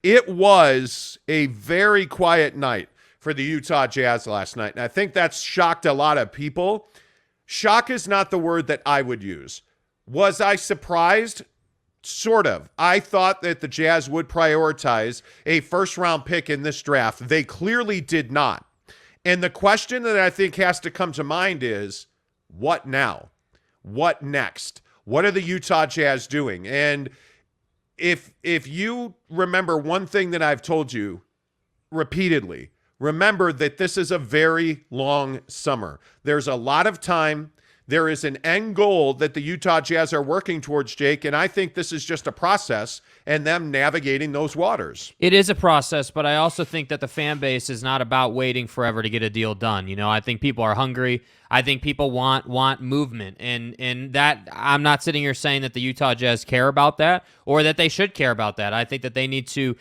It was a very quiet night for the Utah Jazz last night, and I think that's shocked a lot of people. Shock is not the word that I would use. Was I surprised? Sort of. I thought that the Jazz would prioritize a first-round pick in this draft. They clearly did not. And the question that I think has to come to mind is, what now? What next? What are the Utah Jazz doing? And if you remember one thing that I've told you repeatedly, remember that this is a very long summer. There's a lot of time. There is an end goal that the Utah Jazz are working towards, Jake, and I think this is just a process and them navigating those waters. It is a process, but I also think that the fan base is not about waiting forever to get a deal done. You know, I think people are hungry. I think people want movement, and that I'm not sitting here saying that the Utah Jazz care about that or that they should care about that. I think that they need to,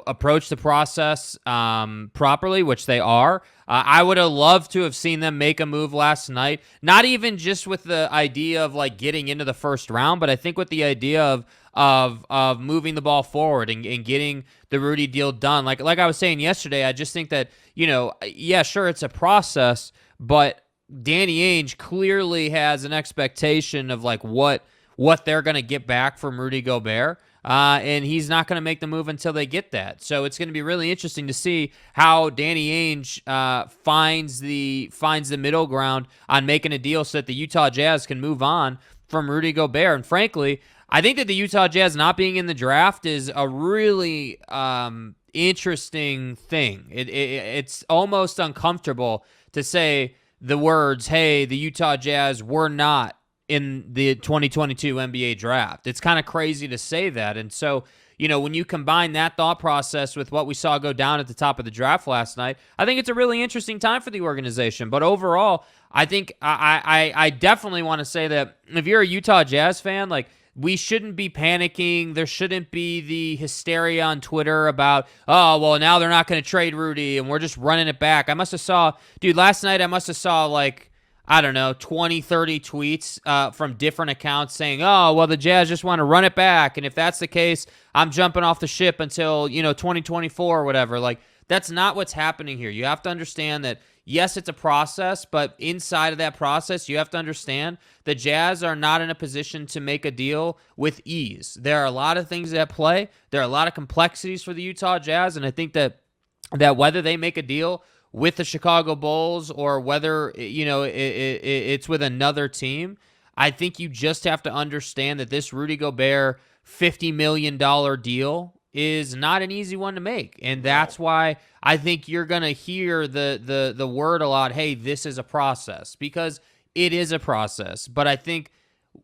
approach the process properly, which they are. I would have loved to have seen them make a move last night, not even just with the idea of like getting into the first round, but I think with the idea of moving the ball forward and getting the Rudy deal done. Like I was saying yesterday, I just think that, yeah, sure, it's a process, but Danny Ainge clearly has an expectation of like what they're going to get back from Rudy Gobert. And he's not going to make the move until they get that. So it's going to be really interesting to see how Danny Ainge finds the middle ground on making a deal so that the Utah Jazz can move on from Rudy Gobert. And frankly, I think that the Utah Jazz not being in the draft is a really interesting thing. It's almost uncomfortable to say the words, hey, the Utah Jazz were not in the 2022 NBA draft. It's kind of crazy to say that. And so, when you combine that thought process with what we saw go down at the top of the draft last night, I think it's a really interesting time for the organization. But overall, I think I definitely want to say that if you're a Utah Jazz fan, like, we shouldn't be panicking. There shouldn't be the hysteria on Twitter about, oh, well, now they're not going to trade Rudy and we're just running it back. Last night I must have saw like, I don't know, 20, 30 tweets from different accounts saying, oh, well, the Jazz just want to run it back. And if that's the case, I'm jumping off the ship until, 2024 or whatever. Like, that's not what's happening here. You have to understand that, yes, it's a process, but inside of that process, you have to understand the Jazz are not in a position to make a deal with ease. There are a lot of things at play. There are a lot of complexities for the Utah Jazz, and I think that whether they make a deal with the Chicago Bulls or whether, it's with another team, I think you just have to understand that this Rudy Gobert $50 million deal is not an easy one to make. And that's why I think you're going to hear the word a lot, hey, this is a process, because it is a process. But I think,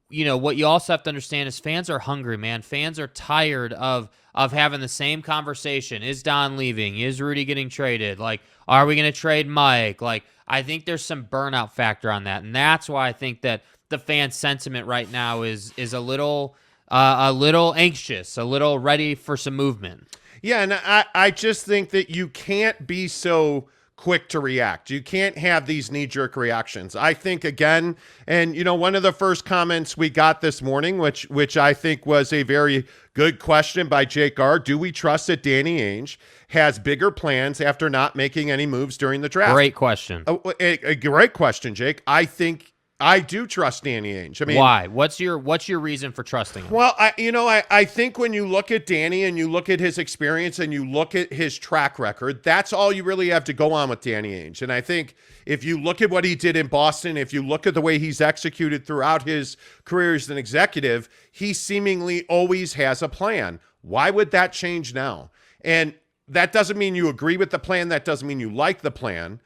what you also have to understand is fans are hungry, man. Fans are tired of having the same conversation. Is Don leaving? Is Rudy getting traded? Like, are we going to trade Mike? Like, I think there's some burnout factor on that. And that's why I think that the fan sentiment right now is a little anxious, a little ready for some movement. Yeah, and I just think that you can't be so quick to react. You can't have these knee-jerk reactions. I think, again, and, one of the first comments we got this morning, which I think was a very good question by Jake R., do we trust that Danny Ainge has bigger plans after not making any moves during the draft? Great question. A great question, Jake. I think I do trust Danny Ainge. I mean, why? What's your reason for trusting him? Well, I think when you look at Danny and you look at his experience and you look at his track record, that's all you really have to go on with Danny Ainge. And I think if you look at what he did in Boston, if you look at the way he's executed throughout his career as an executive, he seemingly always has a plan. Why would that change now? And that doesn't mean you agree with the plan. That doesn't mean you like the plan.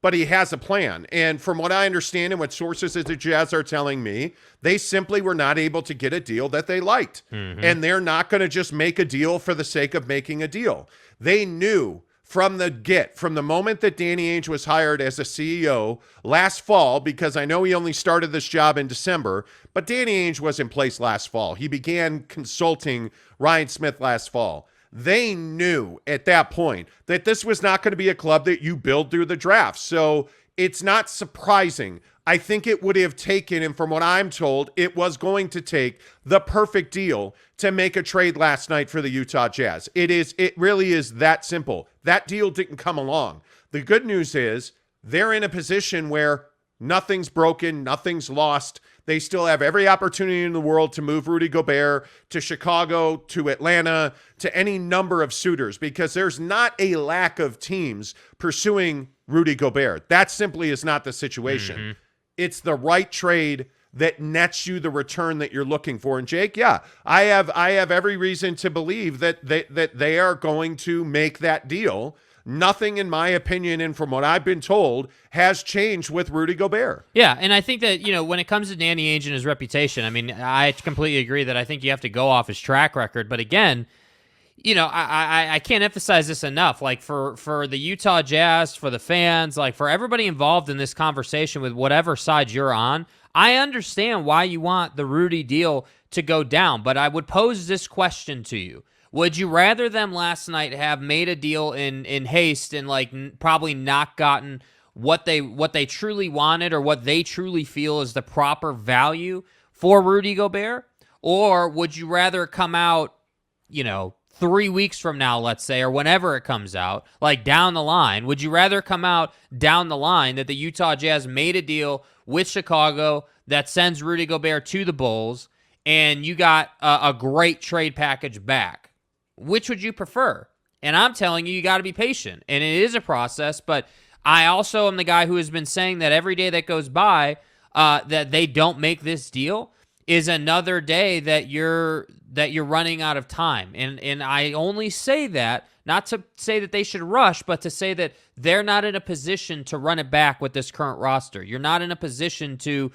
But he has a plan. And from what I understand and what sources at the Jazz are telling me, they simply were not able to get a deal that they liked. Mm-hmm. And they're not going to just make a deal for the sake of making a deal. They knew from the moment that Danny Ainge was hired as a CEO last fall, because I know he only started this job in December, but Danny Ainge was in place last fall. He began consulting Ryan Smith last fall. They knew at that point that this was not going to be a club that you build through the draft. So it's not surprising. I think it would have taken, and from what I'm told, it was going to take the perfect deal to make a trade last night for the Utah Jazz. It really is that simple. That deal didn't come along. The good news is they're in a position where nothing's broken, nothing's lost. They still have every opportunity in the world to move Rudy Gobert to Chicago, to Atlanta, to any number of suitors, because there's not a lack of teams pursuing Rudy Gobert. That simply is not the situation. Mm-hmm. It's the right trade that nets you the return that you're looking for. And Jake, yeah, I have every reason to believe that they are going to make that deal. Nothing, in my opinion, and from what I've been told, has changed with Rudy Gobert. Yeah, and I think that, when it comes to Danny Ainge and his reputation, I mean, I completely agree that I think you have to go off his track record. But again, I can't emphasize this enough. Like, for the Utah Jazz, for the fans, like, for everybody involved in this conversation with whatever side you're on, I understand why you want the Rudy deal to go down. But I would pose this question to you. Would you rather them last night have made a deal in haste and probably not gotten what they truly wanted or what they truly feel is the proper value for Rudy Gobert? Or would you rather come out, 3 weeks from now, let's say, or whenever it comes out, like down the line, would you rather come out down the line that the Utah Jazz made a deal with Chicago that sends Rudy Gobert to the Bulls and you got a great trade package back? Which would you prefer? And I'm telling you, you got to be patient. And it is a process, but I also am the guy who has been saying that every day that goes by that they don't make this deal is another day that you're running out of time. And I only say that, not to say that they should rush, but to say that they're not in a position to run it back with this current roster. You're not in a position to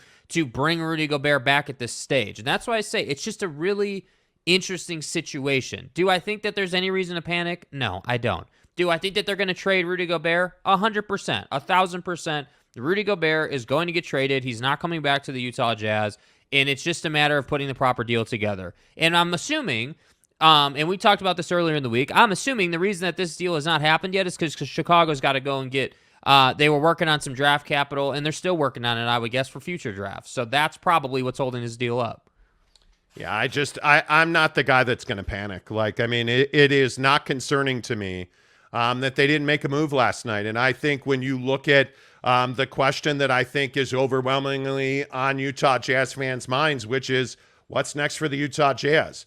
bring Rudy Gobert back at this stage. And that's why I say it's just a really interesting situation. Do I think that there's any reason to panic? No, I don't. Do I think that they're going to trade Rudy Gobert? 100%, 1,000%. Rudy Gobert is going to get traded. He's not coming back to the Utah Jazz, and it's just a matter of putting the proper deal together. And I'm assuming, and we talked about this earlier in the week, I'm assuming the reason that this deal has not happened yet is because Chicago's got to go and get, they were working on some draft capital, and they're still working on it, I would guess, for future drafts. So that's probably what's holding this deal up. Yeah, I'm not the guy that's going to panic. It is not concerning to me that they didn't make a move last night. And I think when you look at the question that I think is overwhelmingly on Utah Jazz fans' minds, which is what's next for the Utah Jazz?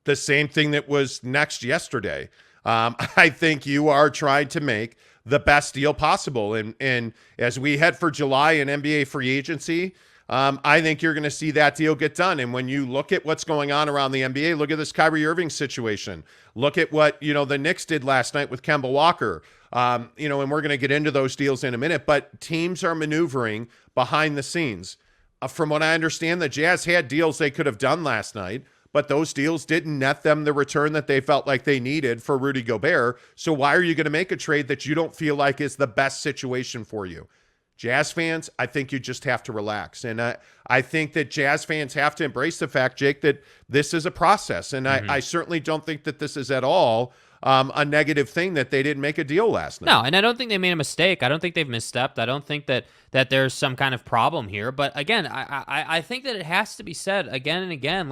The same thing that was next yesterday. I think you are trying to make the best deal possible. And as we head for July and NBA free agency, I think you're going to see that deal get done. And when you look at what's going on around the NBA, look at this Kyrie Irving situation. Look at what, the Knicks did last night with Kemba Walker. And we're going to get into those deals in a minute, but teams are maneuvering behind the scenes. From what I understand, the Jazz had deals they could have done last night, but those deals didn't net them the return that they felt like they needed for Rudy Gobert. So why are you going to make a trade that you don't feel like is the best situation for you? Jazz fans, I think you just have to relax. And I think that Jazz fans have to embrace the fact, Jake, that this is a process. And I certainly don't think that this is at all a negative thing that they didn't make a deal last night. No, and I don't think they made a mistake. I don't think they've misstepped. I don't think that there's some kind of problem here. But again, I think that it has to be said again and again,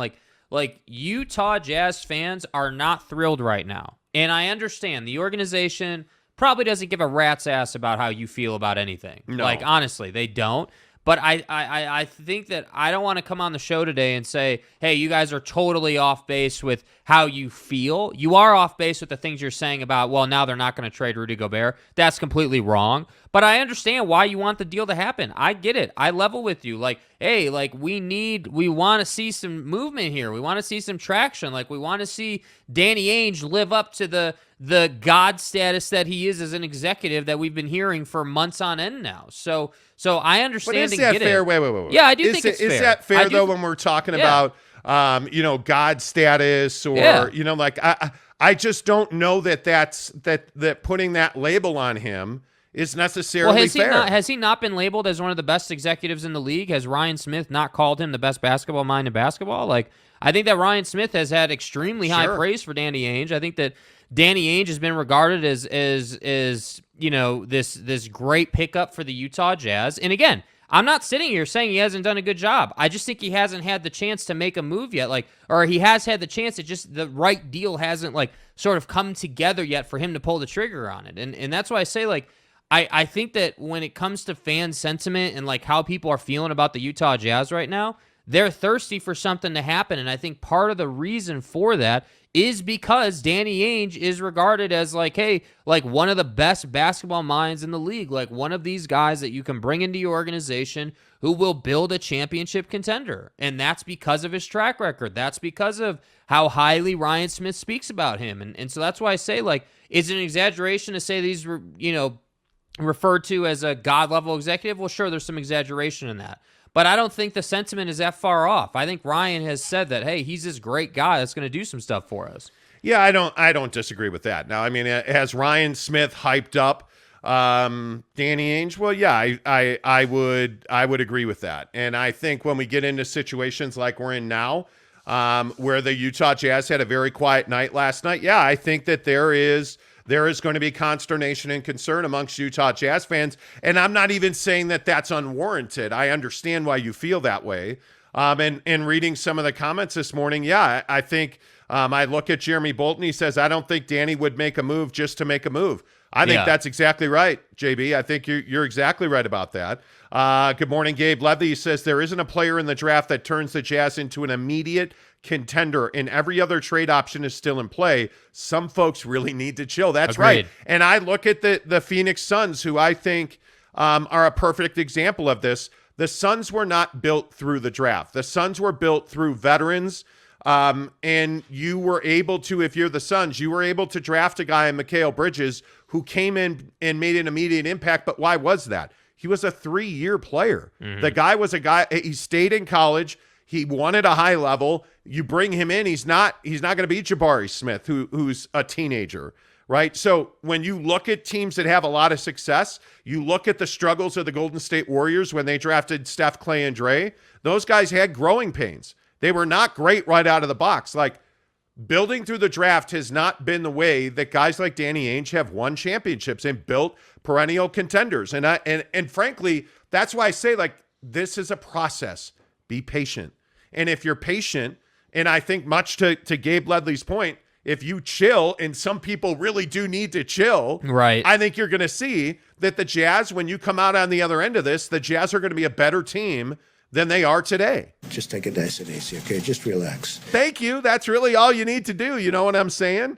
like Utah Jazz fans are not thrilled right now. And I understand the organization probably doesn't give a rat's ass about how you feel about anything. No. Honestly, they don't. But I think that I don't want to come on the show today and say, hey, you guys are totally off base with how you feel. You are off base with the things you're saying about, well, now they're not going to trade Rudy Gobert. That's completely wrong. But I understand why you want the deal to happen. I get it. I level with you. Hey, we want to see some movement here. We want to see some traction. We want to see Danny Ainge live up to the God status that he is as an executive that we've been hearing for months on end now. So I understand and get it. But is that fair? Wait. Yeah, I do think it's fair. Is that fair, though, when we're talking about, God status or, I just don't know that putting that label on him is necessarily fair. Has he not been labeled as one of the best executives in the league? Has Ryan Smith not called him the best basketball mind in basketball? I think that Ryan Smith has had extremely high praise for Danny Ainge. I think that Danny Ainge has been regarded as this great pickup for the Utah Jazz. And again, I'm not sitting here saying he hasn't done a good job. I just think he hasn't had the chance to make a move yet. Or he has had the chance. It just the right deal hasn't sort of come together yet for him to pull the trigger on it. And that's why I say I think that when it comes to fan sentiment and how people are feeling about the Utah Jazz right now, they're thirsty for something to happen. And I think part of the reason for that is because Danny Ainge is regarded as one of the best basketball minds in the league, one of these guys that you can bring into your organization who will build a championship contender. And that's because of his track record. That's because of how highly Ryan Smith speaks about him. And so that's why I say, is it an exaggeration to say these were, referred to as a God-level executive? Well, sure, there's some exaggeration in that. But I don't think the sentiment is that far off. I think Ryan has said that, hey, he's this great guy that's going to do some stuff for us. Yeah, I don't disagree with that. Now, I mean, has Ryan Smith hyped up Danny Ainge? Well, yeah, I would agree with that. And I think when we get into situations like we're in now, where the Utah Jazz had a very quiet night last night, yeah, I think that there is going to be consternation and concern amongst Utah Jazz fans. And I'm not even saying that that's unwarranted. I understand why you feel that way. And reading some of the comments this morning, yeah, I think I look at Jeremy Bolton. He says, I don't think Danny would make a move just to make a move. I think that's exactly right, JB. I think you're exactly right about that. Good morning, Gabe Levy. He says, there isn't a player in the draft that turns the Jazz into an immediate contender, and every other trade option is still in play. Some folks really need to chill. That's Agreed. Right. And I look at the Phoenix Suns, who I think are a perfect example of this. The Suns were not built through the draft. The Suns were built through veterans. And you were able to, if you're the Suns, you were able to draft a guy in Mikal Bridges who came in and made an immediate impact. But why was that? He was a 3-year player. Mm-hmm. The guy was a guy, he stayed in college. He won at a high level. You bring him in, he's not going to be Jabari Smith, who's a teenager, right? So when you look at teams that have a lot of success, you look at the struggles of the Golden State Warriors when they drafted Steph, Clay, and Dre. Those guys had growing pains. They were not great right out of the box. Building through the draft has not been the way that guys like Danny Ainge have won championships and built perennial contenders. And frankly, that's why I say this is a process. Be patient. And if you're patient, and I think much to Gabe Ledley's point, if you chill, and some people really do need to chill, right? I think you're going to see that the Jazz, when you come out on the other end of this, the Jazz are going to be a better team than they are today. Just take it nice and easy, okay? Just relax. Thank you. That's really all you need to do. You know what I'm saying?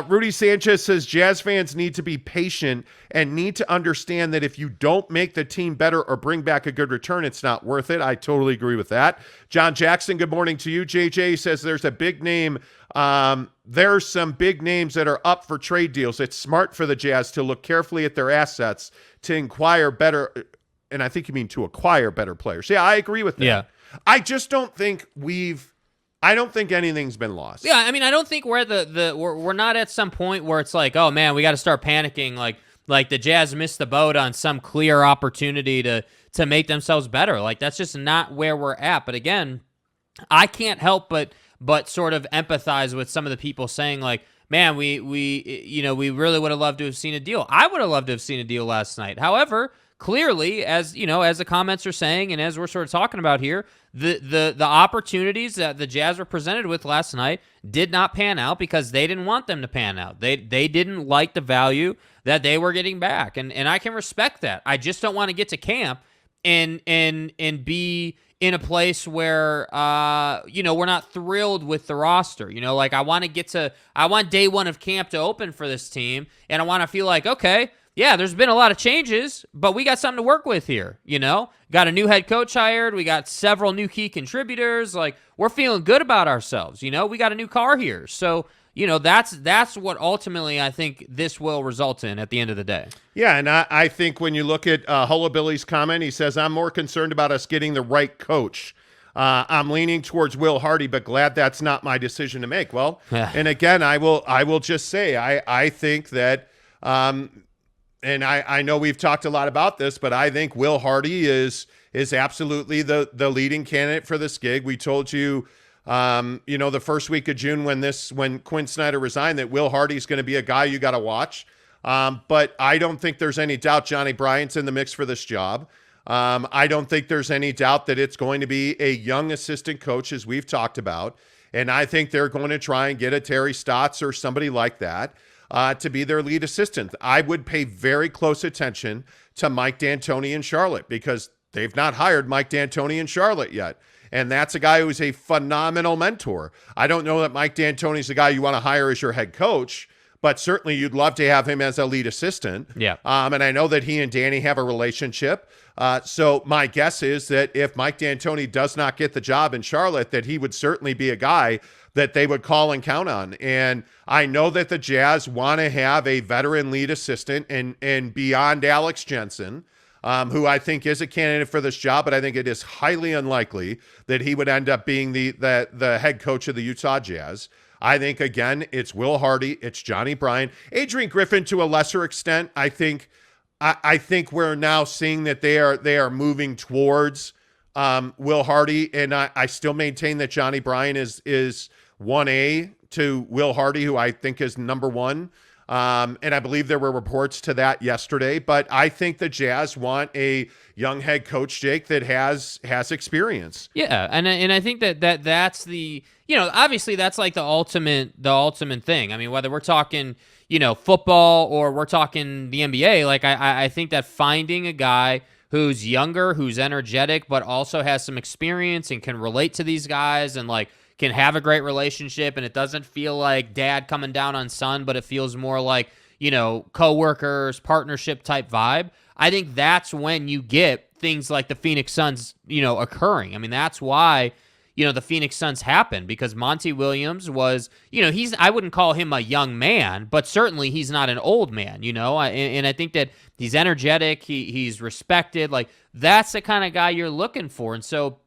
Rudy Sanchez says Jazz fans need to be patient and need to understand that if you don't make the team better or bring back a good return, it's not worth it. I totally agree with that. John Jackson, good morning to you. JJ says there's a big name. There's some big names that are up for trade deals. It's smart for the Jazz to look carefully at their assets to inquire better. And I think you mean to acquire better players. Yeah, I agree with that. Yeah. I just don't think I don't think anything's been lost. Yeah, I mean, I don't think we're at we're not at some point where it's oh man, we got to start panicking like the Jazz missed the boat on some clear opportunity to make themselves better. That's just not where we're at. But again, I can't help but sort of empathize with some of the people saying man, we really would have loved to have seen a deal. I would have loved to have seen a deal last night. However, clearly, as the comments are saying, and as we're sort of talking about here, the opportunities that the Jazz were presented with last night did not pan out because they didn't want them to pan out. They didn't like the value that they were getting back, and I can respect that. I just don't want to get to camp and be in a place where we're not thrilled with the roster. I want day one of camp to open for this team, and I want to feel okay. Yeah, there's been a lot of changes, but we got something to work with here, Got a new head coach hired. We got several new key contributors. We're feeling good about ourselves, We got a new car here. So, that's what ultimately I think this will result in at the end of the day. Yeah, and I think when you look at Hullabilly's comment, he says, I'm more concerned about us getting the right coach. I'm leaning towards Will Hardy, but glad that's not my decision to make. Well, and again, I will just say, I think that and I know we've talked a lot about this, but I think Will Hardy is absolutely the leading candidate for this gig. We told you, the first week of June when Quinn Snyder resigned, that Will Hardy is going to be a guy you got to watch. But I don't think there's any doubt Johnny Bryant's in the mix for this job. I don't think there's any doubt that it's going to be a young assistant coach, as we've talked about. And I think they're going to try and get a Terry Stotts or somebody like that to be their lead assistant. I would pay very close attention to Mike D'Antoni in Charlotte because they've not hired Mike D'Antoni in Charlotte yet. And that's a guy who's a phenomenal mentor. I don't know that Mike D'Antoni's the guy you want to hire as your head coach, but certainly you'd love to have him as a lead assistant. Yeah. And I know that he and Danny have a relationship. So my guess is that if Mike D'Antoni does not get the job in Charlotte, that he would certainly be a guy that they would call and count on. And I know that the Jazz want to have a veteran lead assistant and beyond Alex Jensen, who I think is a candidate for this job, but I think it is highly unlikely that he would end up being the head coach of the Utah Jazz. I think, again, it's Will Hardy, it's Johnny Bryant. Adrian Griffin, to a lesser extent, I think we're now seeing that they are moving towards Will Hardy, and I still maintain that Johnny Bryant is 1A to Will Hardy, who I think is number 1. And I believe there were reports to that yesterday, but I think the Jazz want a young head coach, Jake, that has experience. Yeah, and I think that's the, obviously that's like the ultimate thing. I mean, whether we're talking, football or we're talking the NBA, like I think that finding a guy who's younger, who's energetic, but also has some experience and can relate to these guys and like can have a great relationship, and it doesn't feel like dad coming down on son, but it feels more like, co-workers, partnership type vibe. I think that's when you get things like the Phoenix Suns, occurring. I mean, that's why, the Phoenix Suns happened, because Monty Williams was, I wouldn't call him a young man, but certainly he's not an old man, and I think that he's energetic, he's respected. Like, that's the kind of guy you're looking for. And so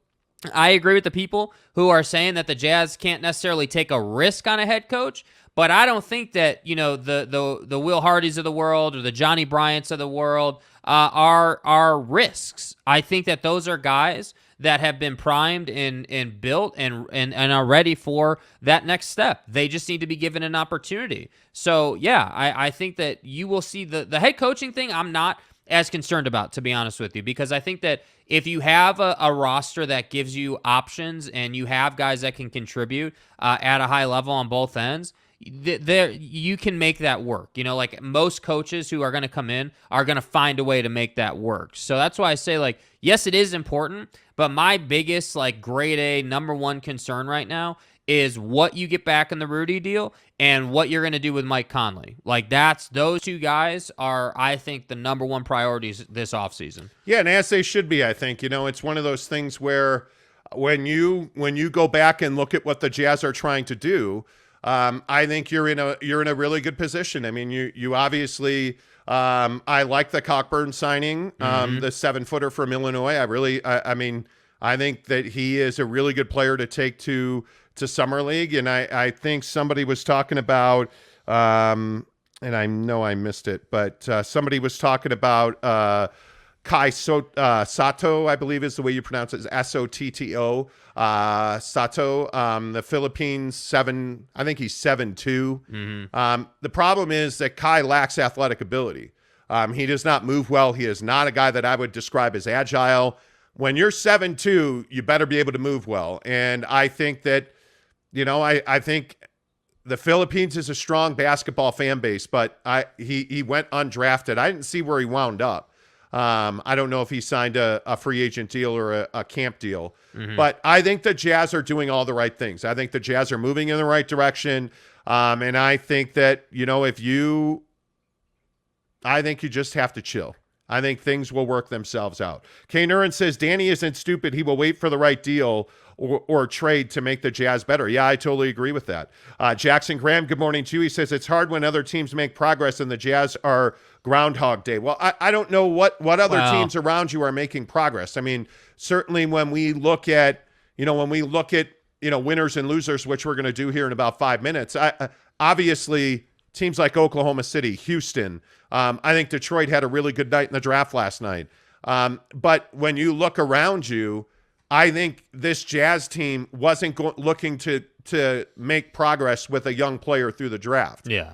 I agree with the people who are saying that the Jazz can't necessarily take a risk on a head coach, but I don't think that, the Will Hardys of the world or the Johnny Bryants of the world are risks. I think that those are guys that have been primed and built and are ready for that next step. They just need to be given an opportunity. So, yeah, I think that you will see the head coaching thing I'm not as concerned about, to be honest with you, because I think that if you have a roster that gives you options and you have guys that can contribute at a high level on both ends, there you can make that work. Like most coaches who are going to come in are going to find a way to make that work. So that's why I say, like, yes, it is important, but my biggest, like, grade A number 1 concern right now is what you get back in the Rudy deal and what you're going to do with Mike Conley. Like, those two guys are, I think, the number 1 priorities this offseason. Yeah, and as they should be, I think. It's one of those things where when you go back and look at what the Jazz are trying to do, I think you're in a really good position. I mean, you obviously, I like the Cockburn signing, the 7-footer from Illinois. I think that he is a really good player to take to Summer League. And I think somebody was talking about, and I know I missed it, but somebody was talking about Kai Sato, I believe is the way you pronounce it, Sotto, Sato, the Philippines, I think he's 7'2". The problem is that Kai lacks athletic ability. He does not move well. He is not a guy that I would describe as agile. When you're 7'2", you better be able to move well. And I think that, I think the Philippines is a strong basketball fan base, but he went undrafted. I didn't see where he wound up. I don't know if he signed a free agent deal or a camp deal, but I think the Jazz are doing all the right things. I think the Jazz are moving in the right direction. And I think that, I think you just have to chill. I think things will work themselves out. Kay Nurin says, Danny isn't stupid. He will wait for the right deal or trade to make the Jazz better. Yeah, I totally agree with that. Jackson Graham, good morning to you. He says, it's hard when other teams make progress and the Jazz are Groundhog Day. Well, I don't know what other teams around you are making progress. I mean, certainly when we look at, winners and losers, which we're going to do here in about 5 minutes, obviously teams like Oklahoma City, Houston, I think Detroit had a really good night in the draft last night. But when you look around you, I think this Jazz team wasn't looking to make progress with a young player through the draft. Yeah.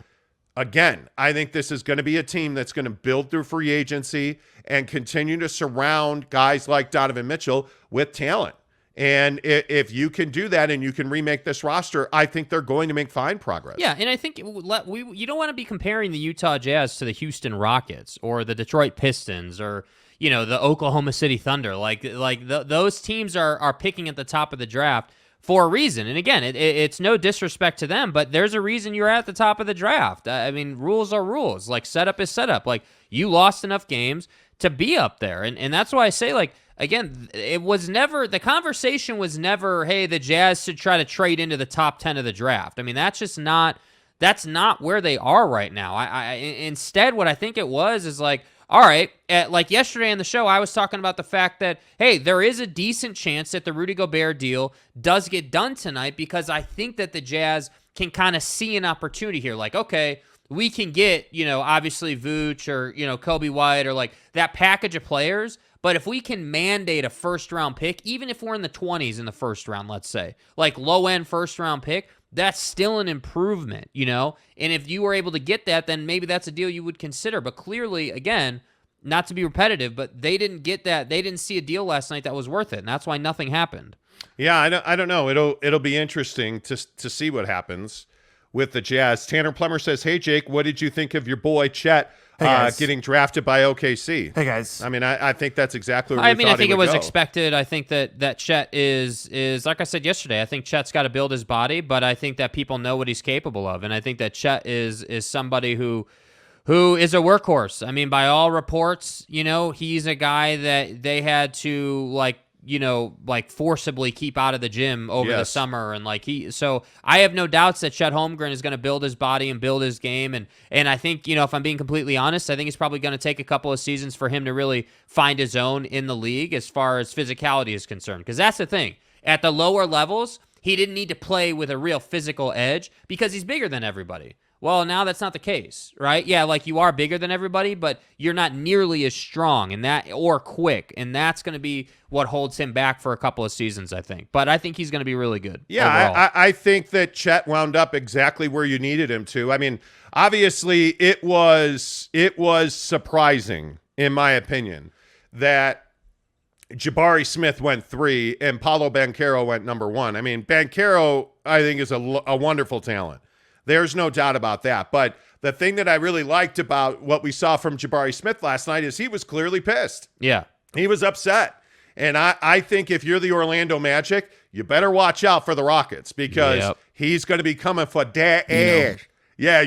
again, I think this is going to be a team that's going to build through free agency and continue to surround guys like Donovan Mitchell with talent. And if you can do that and you can remake this roster, I think they're going to make fine progress. Yeah, and I think you don't want to be comparing the Utah Jazz to the Houston Rockets or the Detroit Pistons or the Oklahoma City Thunder. Those teams are picking at the top of the draft for a reason. And again, it's no disrespect to them, but there's a reason you're at the top of the draft. I mean, rules are rules. Like, setup is setup. Like, you lost enough games to be up there. And that's why I say, like, again, the conversation was never, hey, the Jazz should try to trade into the top 10 of the draft. I mean, that's not where they are right now. Instead, what I think it was is like, all right, like yesterday on the show, I was talking about the fact that, hey, there is a decent chance that the Rudy Gobert deal does get done tonight because I think that the Jazz can kind of see an opportunity here. Like, okay, we can get, obviously Vooch or, Kobe White or like that package of players. But if we can mandate a first-round pick, even if we're in the 20s in the first round, let's say, like low-end first-round pick, that's still an improvement, And if you were able to get that, then maybe that's a deal you would consider. But clearly, again, not to be repetitive, but they didn't get that. They didn't see a deal last night that was worth it, and that's why nothing happened. Yeah, I don't know. It'll be interesting to see what happens with the Jazz. Tanner Plummer says, "Hey Jake, what did you think of your boy Chet getting drafted by OKC?" Hey guys. I mean, I think that's exactly where we thought I think he it would was go. expected. I think that Chet is like I said yesterday. I think Chet's got to build his body, but I think that people know what he's capable of, and I think that Chet is somebody who is a workhorse. I mean, by all reports, he's a guy that they had to like forcibly keep out of the gym over the summer. And so I have no doubts that Chet Holmgren is going to build his body and build his game. And I think, if I'm being completely honest, I think it's probably going to take a couple of seasons for him to really find his own in the league as far as physicality is concerned. Because that's the thing. At the lower levels, he didn't need to play with a real physical edge because he's bigger than everybody. Well, now that's not the case, right? Yeah, like you are bigger than everybody, but you're not nearly as strong or quick, and that's going to be what holds him back for a couple of seasons, I think. But I think he's going to be really good. Yeah, I think that Chet wound up exactly where you needed him to. I mean, obviously, it was surprising, in my opinion, that Jabari Smith went 3 and Paolo Banchero went number 1. I mean, Banchero, I think, is a wonderful talent. There's no doubt about that. But the thing that I really liked about what we saw from Jabari Smith last night is he was clearly pissed. Yeah. He was upset. And I think if you're the Orlando Magic, you better watch out for the Rockets because he's going to be coming for that ass. Yeah,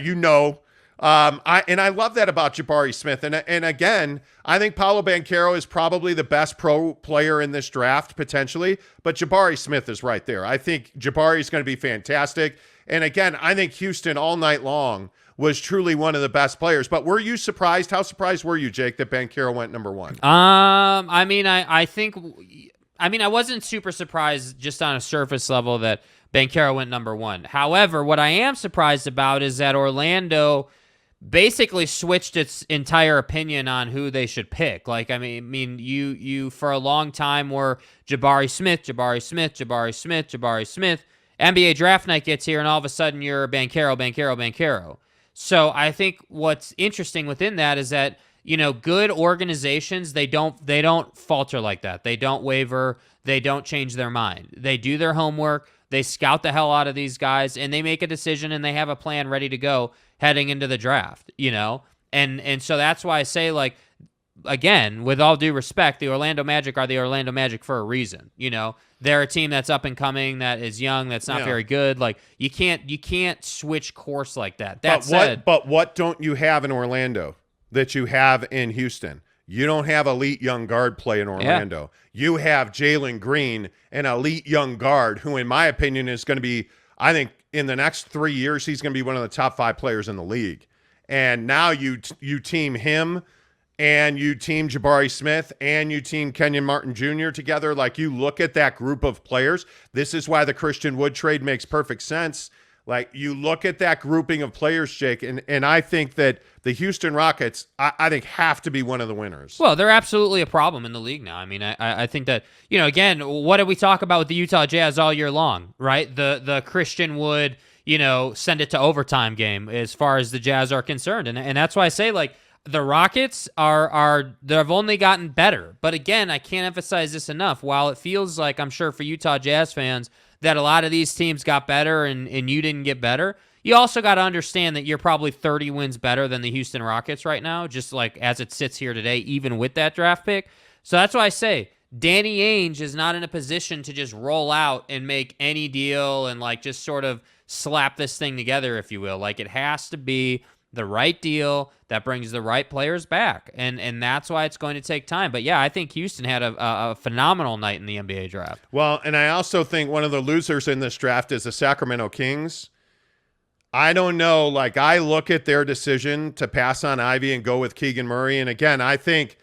I love that about Jabari Smith. And again, I think Paolo Banchero is probably the best pro player in this draft, potentially. But Jabari Smith is right there. I think Jabari is going to be fantastic. And again, I think Houston all night long was truly one of the best players. But were you surprised? How surprised were you, Jake, that Banchero went number 1? I think I wasn't super surprised just on a surface level that Banchero went number 1. However, what I am surprised about is that Orlando basically switched its entire opinion on who they should pick. Like, I mean, you for a long time were Jabari Smith. NBA draft night gets here, and all of a sudden you're Banchero. So I think what's interesting within that is that, good organizations, they don't falter like that. They don't waver. They don't change their mind. They do their homework. They scout the hell out of these guys, and they make a decision, and they have a plan ready to go heading into the draft, And so that's why I say, like, again, with all due respect, the Orlando Magic are the Orlando Magic for a reason, They're a team that's up and coming, that is young, that's not very good. Like, you can't switch course like that. But what don't you have in Orlando that you have in Houston? You don't have elite young guard play in Orlando. Yeah. You have Jalen Green, an elite young guard, who, in my opinion, is going to be, I think, in the next 3 years, he's going to be one of the top 5 players in the league. And now you team him, and you team Jabari Smith, and you team Kenyon Martin Jr. together. Like, you look at that group of players. This is why the Christian Wood trade makes perfect sense. Like, you look at that grouping of players, Jake, and I think that the Houston Rockets, I think, have to be one of the winners. Well, they're absolutely a problem in the league now. I mean, I think that, again, what did we talk about with the Utah Jazz all year long, right? The Christian Wood, send it to overtime game as far as the Jazz are concerned. And that's why I say, like, the Rockets they've only gotten better. But again, I can't emphasize this enough. While it feels like, I'm sure for Utah Jazz fans, that a lot of these teams got better and you didn't get better, you also got to understand that you're probably 30 wins better than the Houston Rockets right now, just like as it sits here today, even with that draft pick. So that's why I say Danny Ainge is not in a position to just roll out and make any deal and like just sort of slap this thing together, if you will. Like, it has to be the right deal that brings the right players back. And that's why it's going to take time. But yeah, I think Houston had a phenomenal night in the NBA draft. Well, and I also think one of the losers in this draft is the Sacramento Kings. I don't know. Like, I look at their decision to pass on Ivy and go with Keegan Murray. And again, I think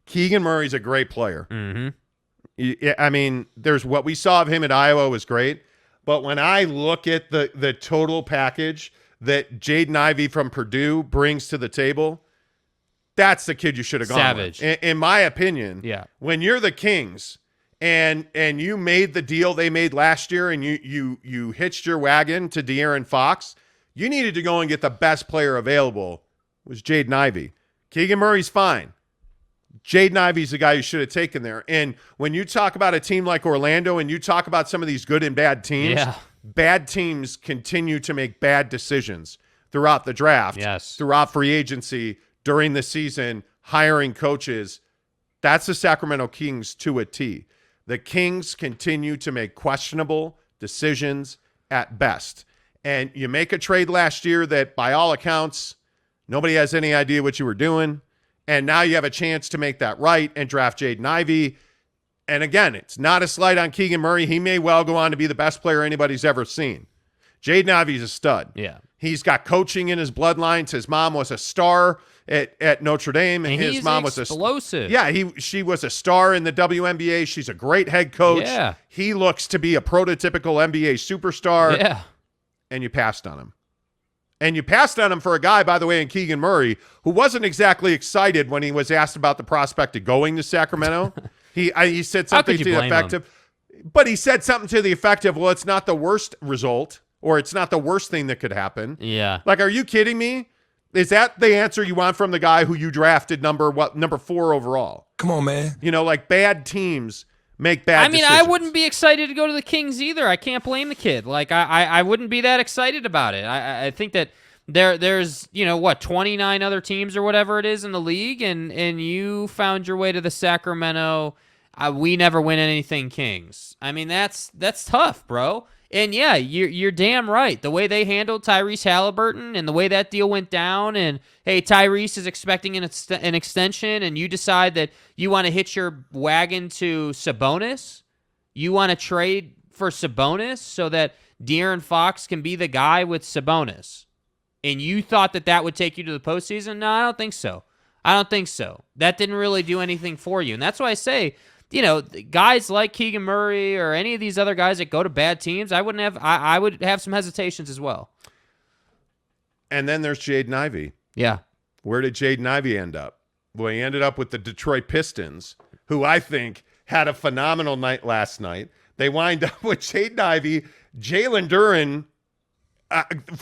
Keegan Murray's a great player. Mm-hmm. I mean, there's what we saw of him at Iowa was great. But when I look at the total package that Jaden Ivey from Purdue brings to the table, that's the kid you should have gone Savage. with. In my opinion, Yeah. When you're the Kings and you made the deal they made last year and you hitched your wagon to De'Aaron Fox, you needed to go and get the best player available, was Jaden Ivey. Keegan Murray's fine. Jaden Ivey's the guy you should have taken there. And when you talk about a team like Orlando and you talk about some of these good and bad teams, bad teams continue to make bad decisions throughout the draft, throughout free agency, during the season, hiring coaches. That's the Sacramento Kings to a T. The Kings continue to make questionable decisions at best. And you make a trade last year that, by all accounts, nobody has any idea what you were doing. And now you have a chance to make that right and draft Jaden Ivey. And again, it's not a slight on Keegan Murray. He may well go on to be the best player anybody's ever seen. Jaden Ivey's a stud. Yeah. He's got coaching in his bloodlines. His mom was a star at Notre Dame. And his mom was explosive. She was a star in the WNBA. She's a great head coach. Yeah. He looks to be a prototypical NBA superstar. Yeah. And you passed on him. And you passed on him for a guy, by the way, in Keegan Murray, who wasn't exactly excited when he was asked about the prospect of going to Sacramento. He said something to the effect of, but he said something to the effect of, well, it's not the worst result, or it's not the worst thing that could happen. Yeah. Like, are you kidding me? Is that the answer you want from the guy who you drafted number 4 overall? Come on, man. Like, bad teams make bad decisions. I wouldn't be excited to go to the Kings either. I can't blame the kid. Like, I wouldn't be that excited about it. I think that there's 29 other teams or whatever it is in the league, and you found your way to the Sacramento we never win anything Kings. I mean, that's tough, bro. And yeah, you're damn right. The way they handled Tyrese Halliburton and the way that deal went down, and hey, Tyrese is expecting an extension, and you decide that you want to hitch your wagon to Sabonis. You want to trade for Sabonis so that De'Aaron Fox can be the guy with Sabonis. And you thought that would take you to the postseason? No, I don't think so. That didn't really do anything for you. And that's why I say, guys like Keegan Murray or any of these other guys that go to bad teams, I would have some hesitations as well. And then there's Jaden Ivey. Yeah. Where did Jaden Ivey end up? Well, he ended up with the Detroit Pistons, who I think had a phenomenal night last night. They wind up with Jaden Ivey, Jalen Duren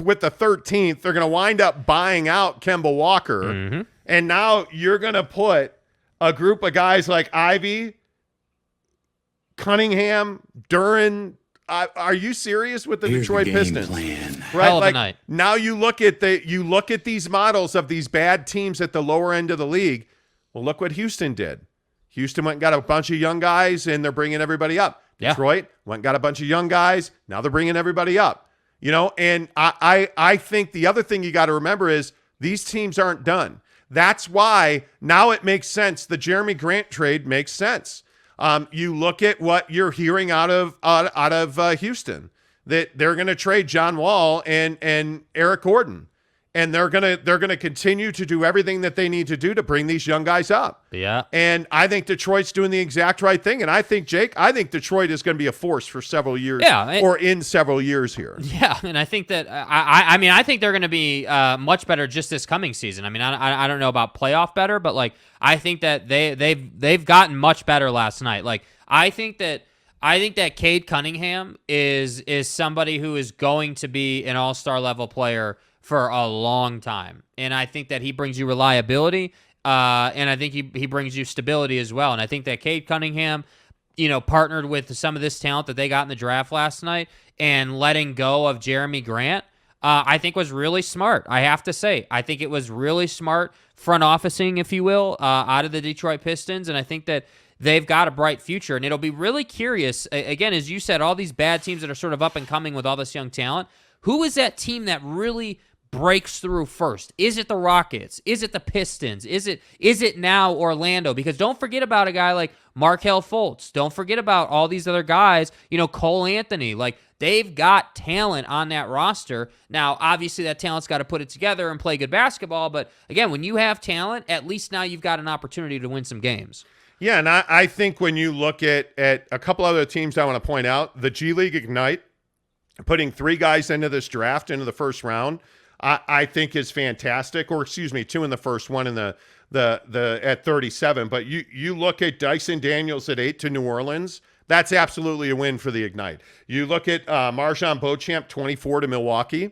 with the 13th. They're going to wind up buying out Kemba Walker. Mm-hmm. And now you're going to put a group of guys like Ivey, Cunningham, Duren. Are you serious with the Detroit Pistons? Plan. Right, hell of a night. Now you look at these models of these bad teams at the lower end of the league. Well, look what Houston did. Houston went and got a bunch of young guys, and they're bringing everybody up. Yeah. Detroit went and got a bunch of young guys. Now they're bringing everybody up. And I think the other thing you got to remember is these teams aren't done. That's why now it makes sense. The Jeremy Grant trade makes sense. You look at what you're hearing out of Houston, that they're going to trade John Wall and Eric Gordon, and they're gonna continue to do everything that they need to do to bring these young guys up. Yeah. And I think Detroit's doing the exact right thing. And I think Detroit is going to be a force for several years. Yeah, or in several years here. Yeah, and I think that I think they're going to be much better just this coming season. I mean, I don't know about playoff better, but like I think that they've gotten much better last night. Like I think that I think that Cade Cunningham is somebody who is going to be an all-star level player for a long time. And I think that he brings you reliability, and I think he brings you stability as well. And I think that Cade Cunningham, partnered with some of this talent that they got in the draft last night and letting go of Jeremy Grant, I think was really smart. I have to say, I think it was really smart front officing, if you will, out of the Detroit Pistons. And I think that they've got a bright future. And it'll be really curious, again, as you said, all these bad teams that are sort of up and coming with all this young talent, who is that team that really breaks through first? Is it the Rockets? Is it the Pistons? Is it now Orlando? Because don't forget about a guy like Markelle Fultz. Don't forget about all these other guys, Cole Anthony. Like, they've got talent on that roster. Now, obviously, that talent's got to put it together and play good basketball. But again, when you have talent, at least now you've got an opportunity to win some games. Yeah, and I think when you look at a couple other teams I want to point out, the G League Ignite, putting 3 guys into this draft, into the first round, I think is fantastic. Or excuse me, 2 in the first, 1 in the at 37. But you look at Dyson Daniels at 8 to New Orleans. That's absolutely a win for the Ignite. You look at Marjon Beauchamp, 24 to Milwaukee.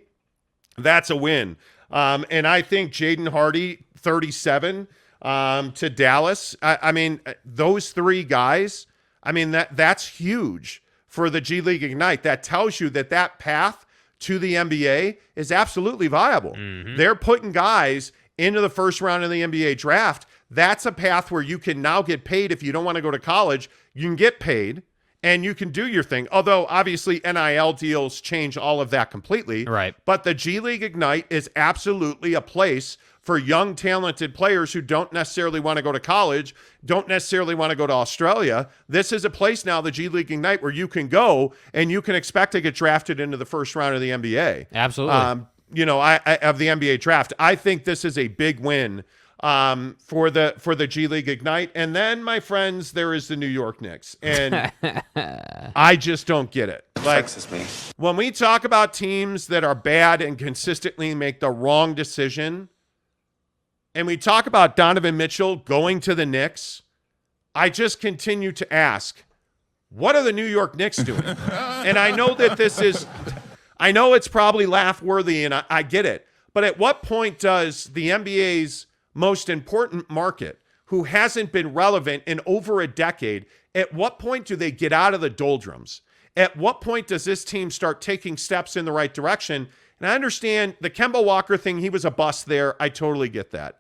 That's a win. And I think Jaden Hardy, 37 to Dallas. I mean, those 3 guys, I mean, that's huge for the G League Ignite. That tells you that path to the NBA is absolutely viable. Mm-hmm. They're putting guys into the first round of the NBA draft. That's a path where you can now get paid. If you don't want to go to college, you can get paid and you can do your thing. Although obviously NIL deals change all of that completely. Right. But the G League Ignite is absolutely a place for young, talented players who don't necessarily want to go to college, don't necessarily want to go to Australia. This is a place now, the G League Ignite, where you can go and you can expect to get drafted into the first round of the NBA. Absolutely. Of the NBA draft. I think this is a big win for the G League Ignite. And then, my friends, there is the New York Knicks. And I just don't get it. Like, when we talk about teams that are bad and consistently make the wrong decision, and we talk about Donovan Mitchell going to the Knicks, I just continue to ask, what are the New York Knicks doing? And I know that I know it's probably laugh-worthy, and I get it. But at what point does the NBA's most important market, who hasn't been relevant in over a decade, at what point do they get out of the doldrums? At what point does this team start taking steps in the right direction? And I understand the Kemba Walker thing, he was a bust there. I totally get that.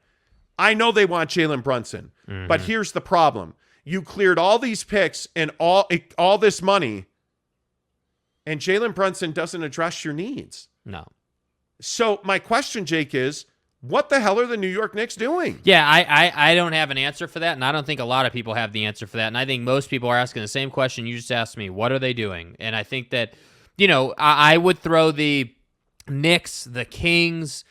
I know they want Jalen Brunson, but here's the problem. You cleared all these picks and all this money, and Jalen Brunson doesn't address your needs. No. So my question, Jake, is what the hell are the New York Knicks doing? Yeah, I don't have an answer for that, and I don't think a lot of people have the answer for that. And I think most people are asking the same question you just asked me. What are they doing? And I think that, I would throw the Knicks, the Kings,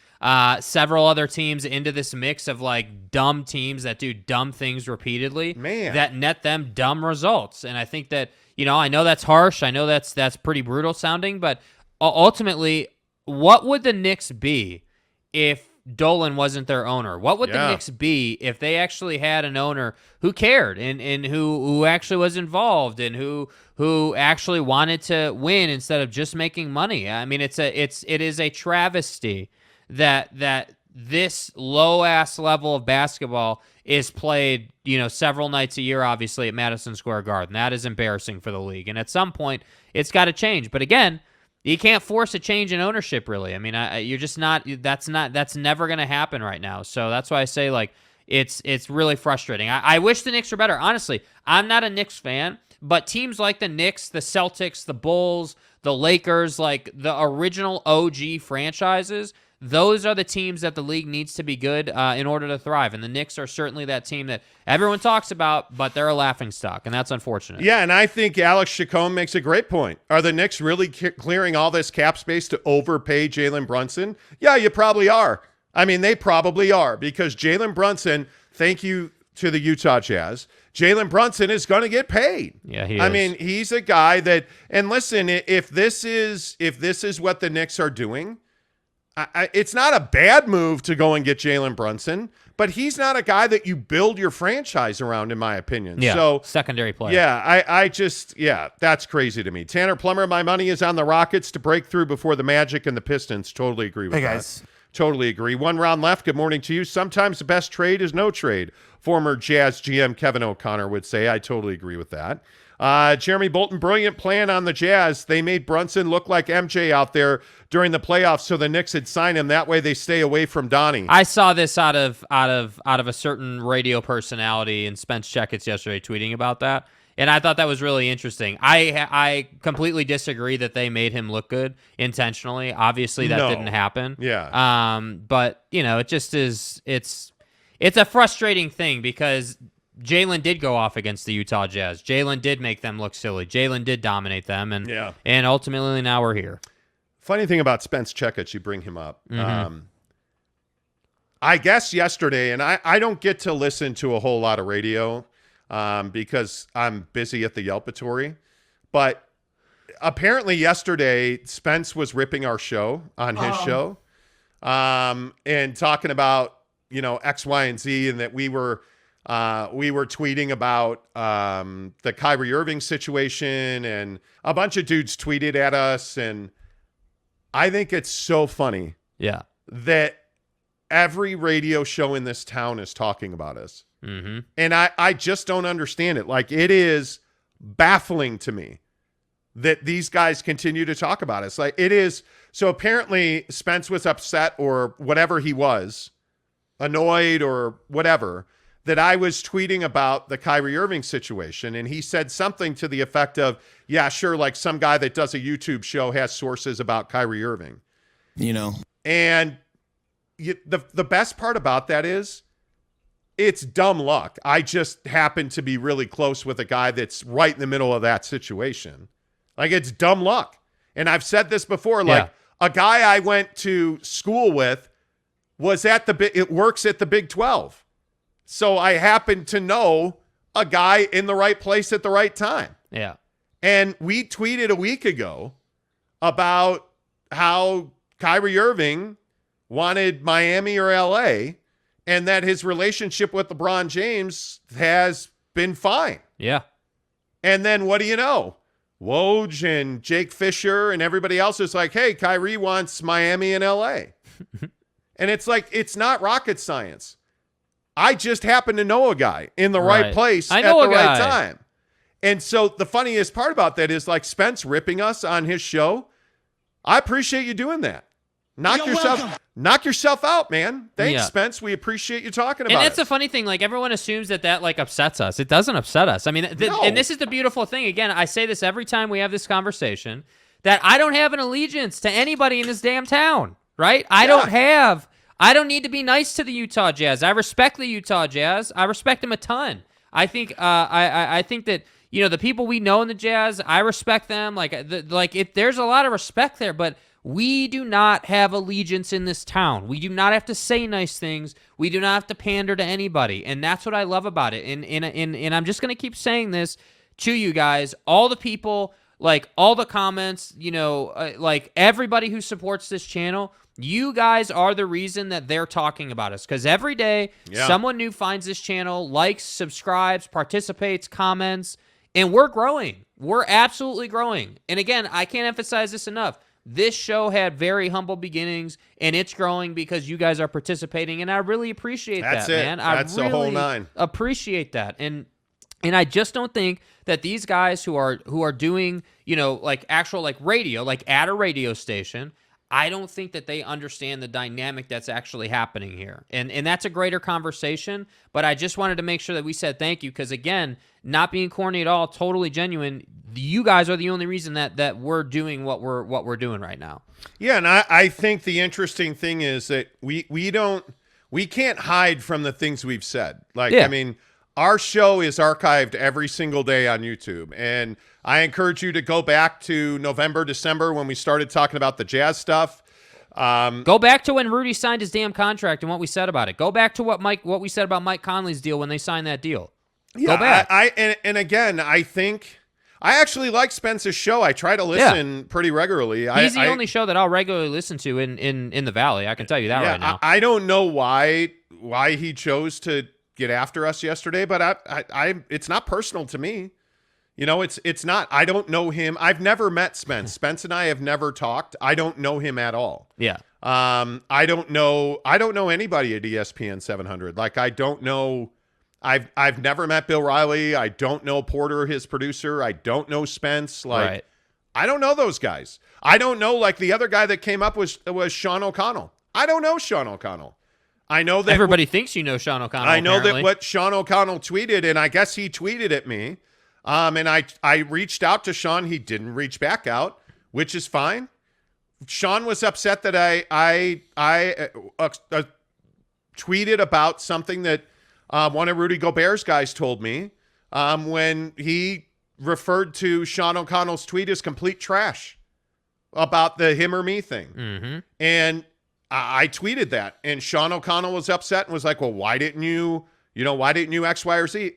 several other teams into this mix of like dumb teams that do dumb things repeatedly, that net them dumb results. And I think that, I know that's harsh. I know that's pretty brutal sounding, but ultimately, what would the Knicks be if Dolan wasn't their owner? What would the Knicks be if they actually had an owner who cared and who actually was involved and who actually wanted to win instead of just making money? I mean, it is a travesty that this low-ass level of basketball is played, several nights a year, obviously, at Madison Square Garden. That is embarrassing for the league. And at some point, it's got to change. But again, you can't force a change in ownership, really. I mean, you're just not. That's never going to happen right now. So that's why I say, like, it's really frustrating. I wish the Knicks were better. Honestly, I'm not a Knicks fan, but teams like the Knicks, the Celtics, the Bulls, the Lakers, like the original OG franchises, those are the teams that the league needs to be good in order to thrive. And the Knicks are certainly that team that everyone talks about, but they're a laughingstock, and that's unfortunate. Yeah, and I think Alex Chacon makes a great point. Are the Knicks really clearing all this cap space to overpay Jalen Brunson? Yeah, you probably are. I mean, they probably are, because Jalen Brunson, thank you to the Utah Jazz, Jalen Brunson is going to get paid. Yeah, he is. I mean, he's a guy that, and listen, if this is what the Knicks are doing, it's not a bad move to go and get Jalen Brunson, but he's not a guy that you build your franchise around, in my opinion. Yeah, so secondary player. Yeah, that's crazy to me. Tanner Plummer, my money is on the Rockets to break through before the Magic and the Pistons. Totally agree with that. Hey, guys. Totally agree. One round left. Good morning to you. Sometimes the best trade is no trade. Former Jazz GM Kevin O'Connor would say. I totally agree with that. Jeremy Bolton, brilliant plan on the Jazz. They made Brunson look like MJ out there during the playoffs, so the Knicks had signed him. That way they stay away from Donnie. I saw this out of a certain radio personality in Spence Checkets yesterday tweeting about that, and I thought that was really interesting. I completely disagree that they made him look good intentionally. Obviously, that didn't happen. Yeah. But it just is. It's a frustrating thing because Jalen did go off against the Utah Jazz. Jalen did make them look silly. Jalen did dominate them, and ultimately now we're here. Funny thing about Spence Checkets, you bring him up. Mm-hmm. I guess yesterday, and I don't get to listen to a whole lot of radio because I'm busy at the Yelpatory, but apparently yesterday Spence was ripping our show on his show and talking about X, Y, and Z, and that we were tweeting about the Kyrie Irving situation, and a bunch of dudes tweeted at us, and I think it's so funny that every radio show in this town is talking about us. Mm-hmm. And I just don't understand it. Like, it is baffling to me that these guys continue to talk about us. Like, it is. So apparently Spence was upset, or whatever he was, annoyed or whatever, that I was tweeting about the Kyrie Irving situation. And he said something to the effect of, yeah, sure, like some guy that does a YouTube show has sources about Kyrie Irving. And the best part about that is it's dumb luck. I just happen to be really close with a guy that's right in the middle of that situation. Like, it's dumb luck. And I've said this before, like a guy I went to school with was it works at the Big 12. So I happen to know a guy in the right place at the right time. Yeah. And we tweeted a week ago about how Kyrie Irving wanted Miami or LA, and that his relationship with LeBron James has been fine. Yeah. And then what do you know? Woj and Jake Fisher and everybody else is like, hey, Kyrie wants Miami and LA. And it's like, it's not rocket science. I just happen to know a guy in the right place at the right time. And so the funniest part about that is, like, Spence ripping us on his show. I appreciate you doing that. Knock yourself out, man. Thanks, Spence. We appreciate you talking about it. And that's the funny thing. Like, everyone assumes that like upsets us. It doesn't upset us. I mean, and this is the beautiful thing. Again, I say this every time we have this conversation, that I don't have an allegiance to anybody in this damn town, right? I don't need to be nice to the Utah Jazz. I respect the Utah Jazz. I respect them a ton. I think I think that the people we know in the Jazz, I respect them. There's a lot of respect there, but we do not have allegiance in this town. We do not have to say nice things. We do not have to pander to anybody, and that's what I love about it. And I'm just gonna keep saying this to you guys, all the people, like all the comments, like everybody who supports this channel. You guys are the reason that they're talking about us, because every day someone new finds this channel, likes, subscribes, participates, comments, and we're growing. We're absolutely growing. And again, I can't emphasize this enough. This show had very humble beginnings, and it's growing because you guys are participating, and I really appreciate that, man. That's the whole nine. Appreciate that. And I just don't think that these guys who are doing, like actual like radio, like at a radio station, I don't think that they understand the dynamic that's actually happening here. And that's a greater conversation, but I just wanted to make sure that we said thank you, because again, not being corny at all, totally genuine. You guys are the only reason that we're doing what we're doing right now. Yeah, and I think the interesting thing is that we can't hide from the things we've said. I mean, our show is archived every single day on YouTube, and I encourage you to go back to November, December when we started talking about the Jazz stuff. Go back to when Rudy signed his damn contract and what we said about it. Go back to what we said about Mike Conley's deal when they signed that deal. Yeah, go back. And again, I think I actually like Spence's show. I try to listen pretty regularly. He's the only show that I'll regularly listen to in the Valley. I can tell you that right now. I don't know why he chose to get after us yesterday, but I it's not personal to me. You know, it's not. I don't know him. I've never met Spence. Spence and I have never talked. I don't know him at all. Yeah. I don't know anybody at ESPN 700. Like, I don't know. I've never met Bill Riley. I don't know Porter, his producer. I don't know Spence. Like, right. I don't know those guys. I don't know, like, the other guy that came up was Sean O'Connell. I don't know Sean O'Connell. I know that everybody thinks you know Sean O'Connell. I know apparently. that what Sean O'Connell tweeted, and I guess he tweeted at me. And I reached out to Sean. He didn't reach back out, which is fine. Sean was upset that I tweeted about something that one of Rudy Gobert's guys told me when he referred to Sean O'Connell's tweet as complete trash about the him or me thing. Mm-hmm. And I tweeted that, and Sean O'Connell was upset and was like, well, why didn't you X, Y, or Z?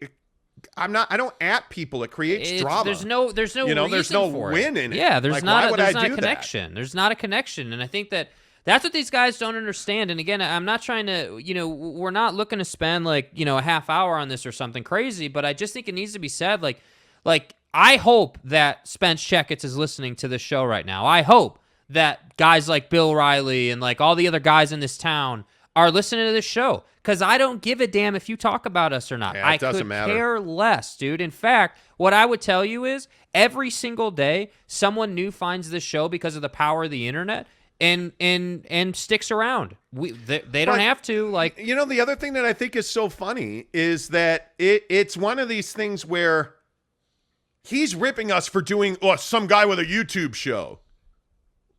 I don't at people. It creates drama. There's no there's no for win it. in it. Yeah, there's like, not. Why would there's I not do a connection. That? There's not a connection, and I think that's what these guys don't understand. And again, I'm not trying to. We're not looking to spend a half hour on this or something crazy. But I just think it needs to be said. Like I hope that Spence Checketts is listening to this show right now. I hope that guys like Bill Riley and like all the other guys in this town are listening to this show, because I don't give a damn if you talk about us or not. Yeah, I could care less, dude. In fact, what I would tell you is every single day someone new finds this show because of the power of the internet and sticks around. They don't have to. Like, the other thing that I think is so funny is that it's one of these things where he's ripping us for doing some guy with a YouTube show.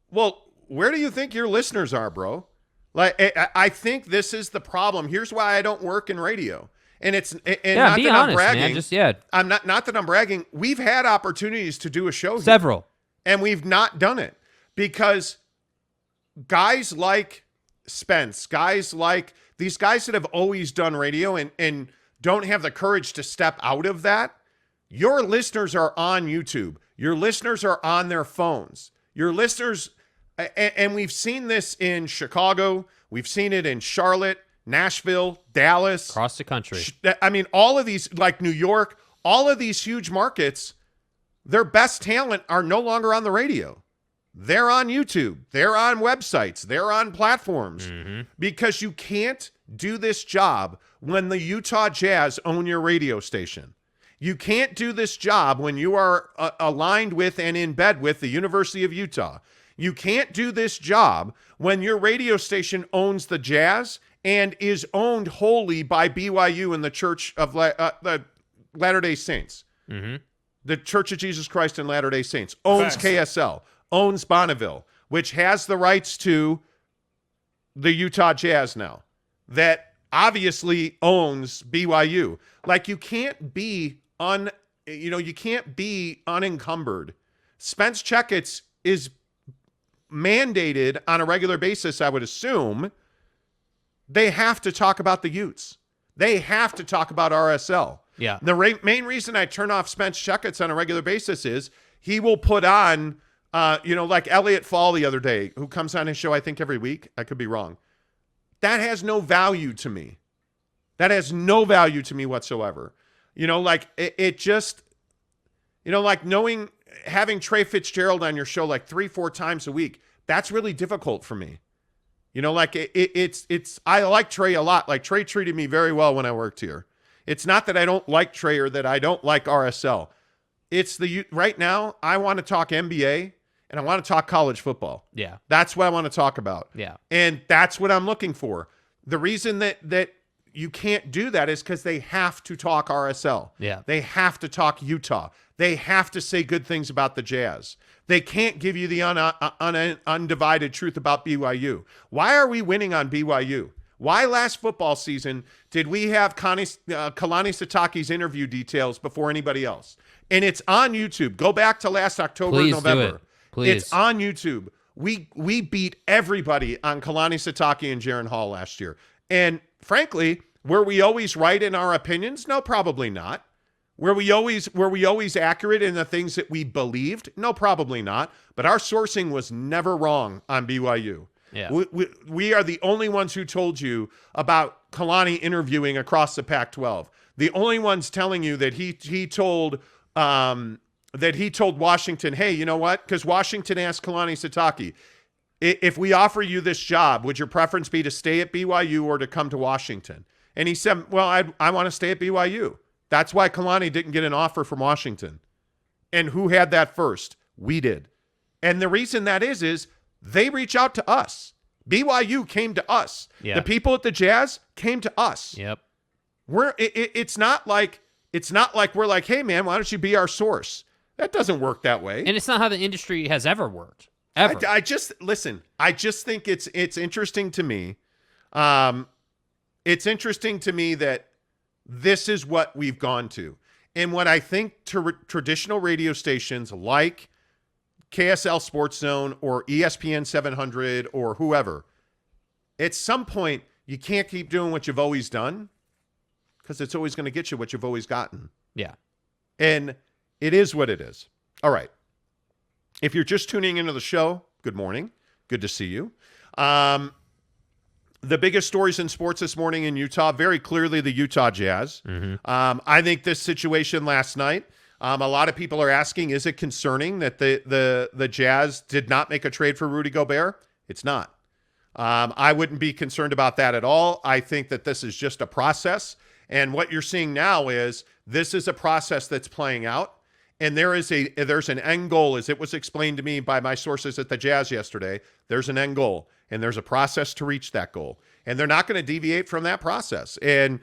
Well, where do you think your listeners are, bro? Like, I think this is the problem. Here's why I don't work in radio. And not be that honest, I'm bragging. Man. I'm not that I'm bragging. We've had opportunities to do a show several, here, and we've not done it because guys like Spence, guys like these guys that have always done radio and don't have the courage to step out of that. Your listeners are on YouTube. Your listeners are on their phones. Your listeners. And we've seen this in Chicago. We've seen it in Charlotte, Nashville, Dallas. Across the country. I mean, all of these, like New York, all of these huge markets, their best talent are no longer on the radio. They're on YouTube. They're on websites. They're on platforms. Mm-hmm. Because you can't do this job when the Utah Jazz own your radio station. You can't do this job when you are aligned with and in bed with the University of Utah. You can't do this job when your radio station owns the Jazz and is owned wholly by BYU and the Church of the Latter-day Saints. Mm-hmm. The Church of Jesus Christ and Latter-day Saints owns KSL, owns Bonneville, which has the rights to the Utah Jazz now, that obviously owns BYU. Like, you can't be unencumbered. Spence Checketts is mandated on a regular basis, I would assume. They have to talk about the Utes. They have to talk about RSL. Yeah. The main reason I turn off Spence Checketts on a regular basis is he will put on, like Elliot Fall the other day, who comes on his show, I think, every week. I could be wrong. That has no value to me. That has no value to me whatsoever. It just, like having Trey Fitzgerald on your show like 3-4 times a week, that's really difficult for me. I like Trey a lot. Like, Trey treated me very well when I worked here. It's not that I don't like Trey or that I don't like RSL. It's right now I want to talk NBA and I want to talk college football. Yeah. That's what I want to talk about. Yeah. And that's what I'm looking for. The reason that you can't do that is because they have to talk RSL. Yeah. They have to talk Utah. They have to say good things about the Jazz. They can't give you the undivided truth about BYU. Why are we winning on BYU? Why last football season did we have Kalani Sitake's interview details before anybody else? And it's on YouTube. Go back to last October and November. Do it. Please. It's on YouTube. We beat everybody on Kalani Sitake and Jaren Hall last year. And frankly, were we always right in our opinions? No, probably not. Were we always accurate in the things that we believed? No, probably not. But our sourcing was never wrong on BYU. Yeah. We are the only ones who told you about Kalani interviewing across the Pac-12. The only ones telling you that he told Washington, hey, you know what? Because Washington asked Kalani Sitake, if we offer you this job, would your preference be to stay at BYU or to come to Washington? And he said, well, I want to stay at BYU. That's why Kalani didn't get an offer from Washington. And who had that first? We did. And the reason that is they reach out to us. BYU came to us. Yeah. The people at the Jazz came to us. Yep. It's not like we're like, hey man, why don't you be our source? That doesn't work that way. And it's not how the industry has ever worked. Ever. I just think it's interesting to me. It's interesting to me that this is what we've gone to. And what I think traditional radio stations like KSL Sports Zone or ESPN 700 or whoever, at some point, you can't keep doing what you've always done because it's always going to get you what you've always gotten. Yeah. And it is what it is. All right. If you're just tuning into the show, good morning. Good to see you. The biggest stories in sports this morning in Utah, very clearly the Utah Jazz. Mm-hmm. I think this situation last night, a lot of people are asking, is it concerning that the Jazz did not make a trade for Rudy Gobert? It's not. I wouldn't be concerned about that at all. I think that this is just a process. And what you're seeing now is this is a process that's playing out. And there's an end goal, as it was explained to me by my sources at the Jazz yesterday. There's an end goal, and there's a process to reach that goal. And they're not going to deviate from that process. And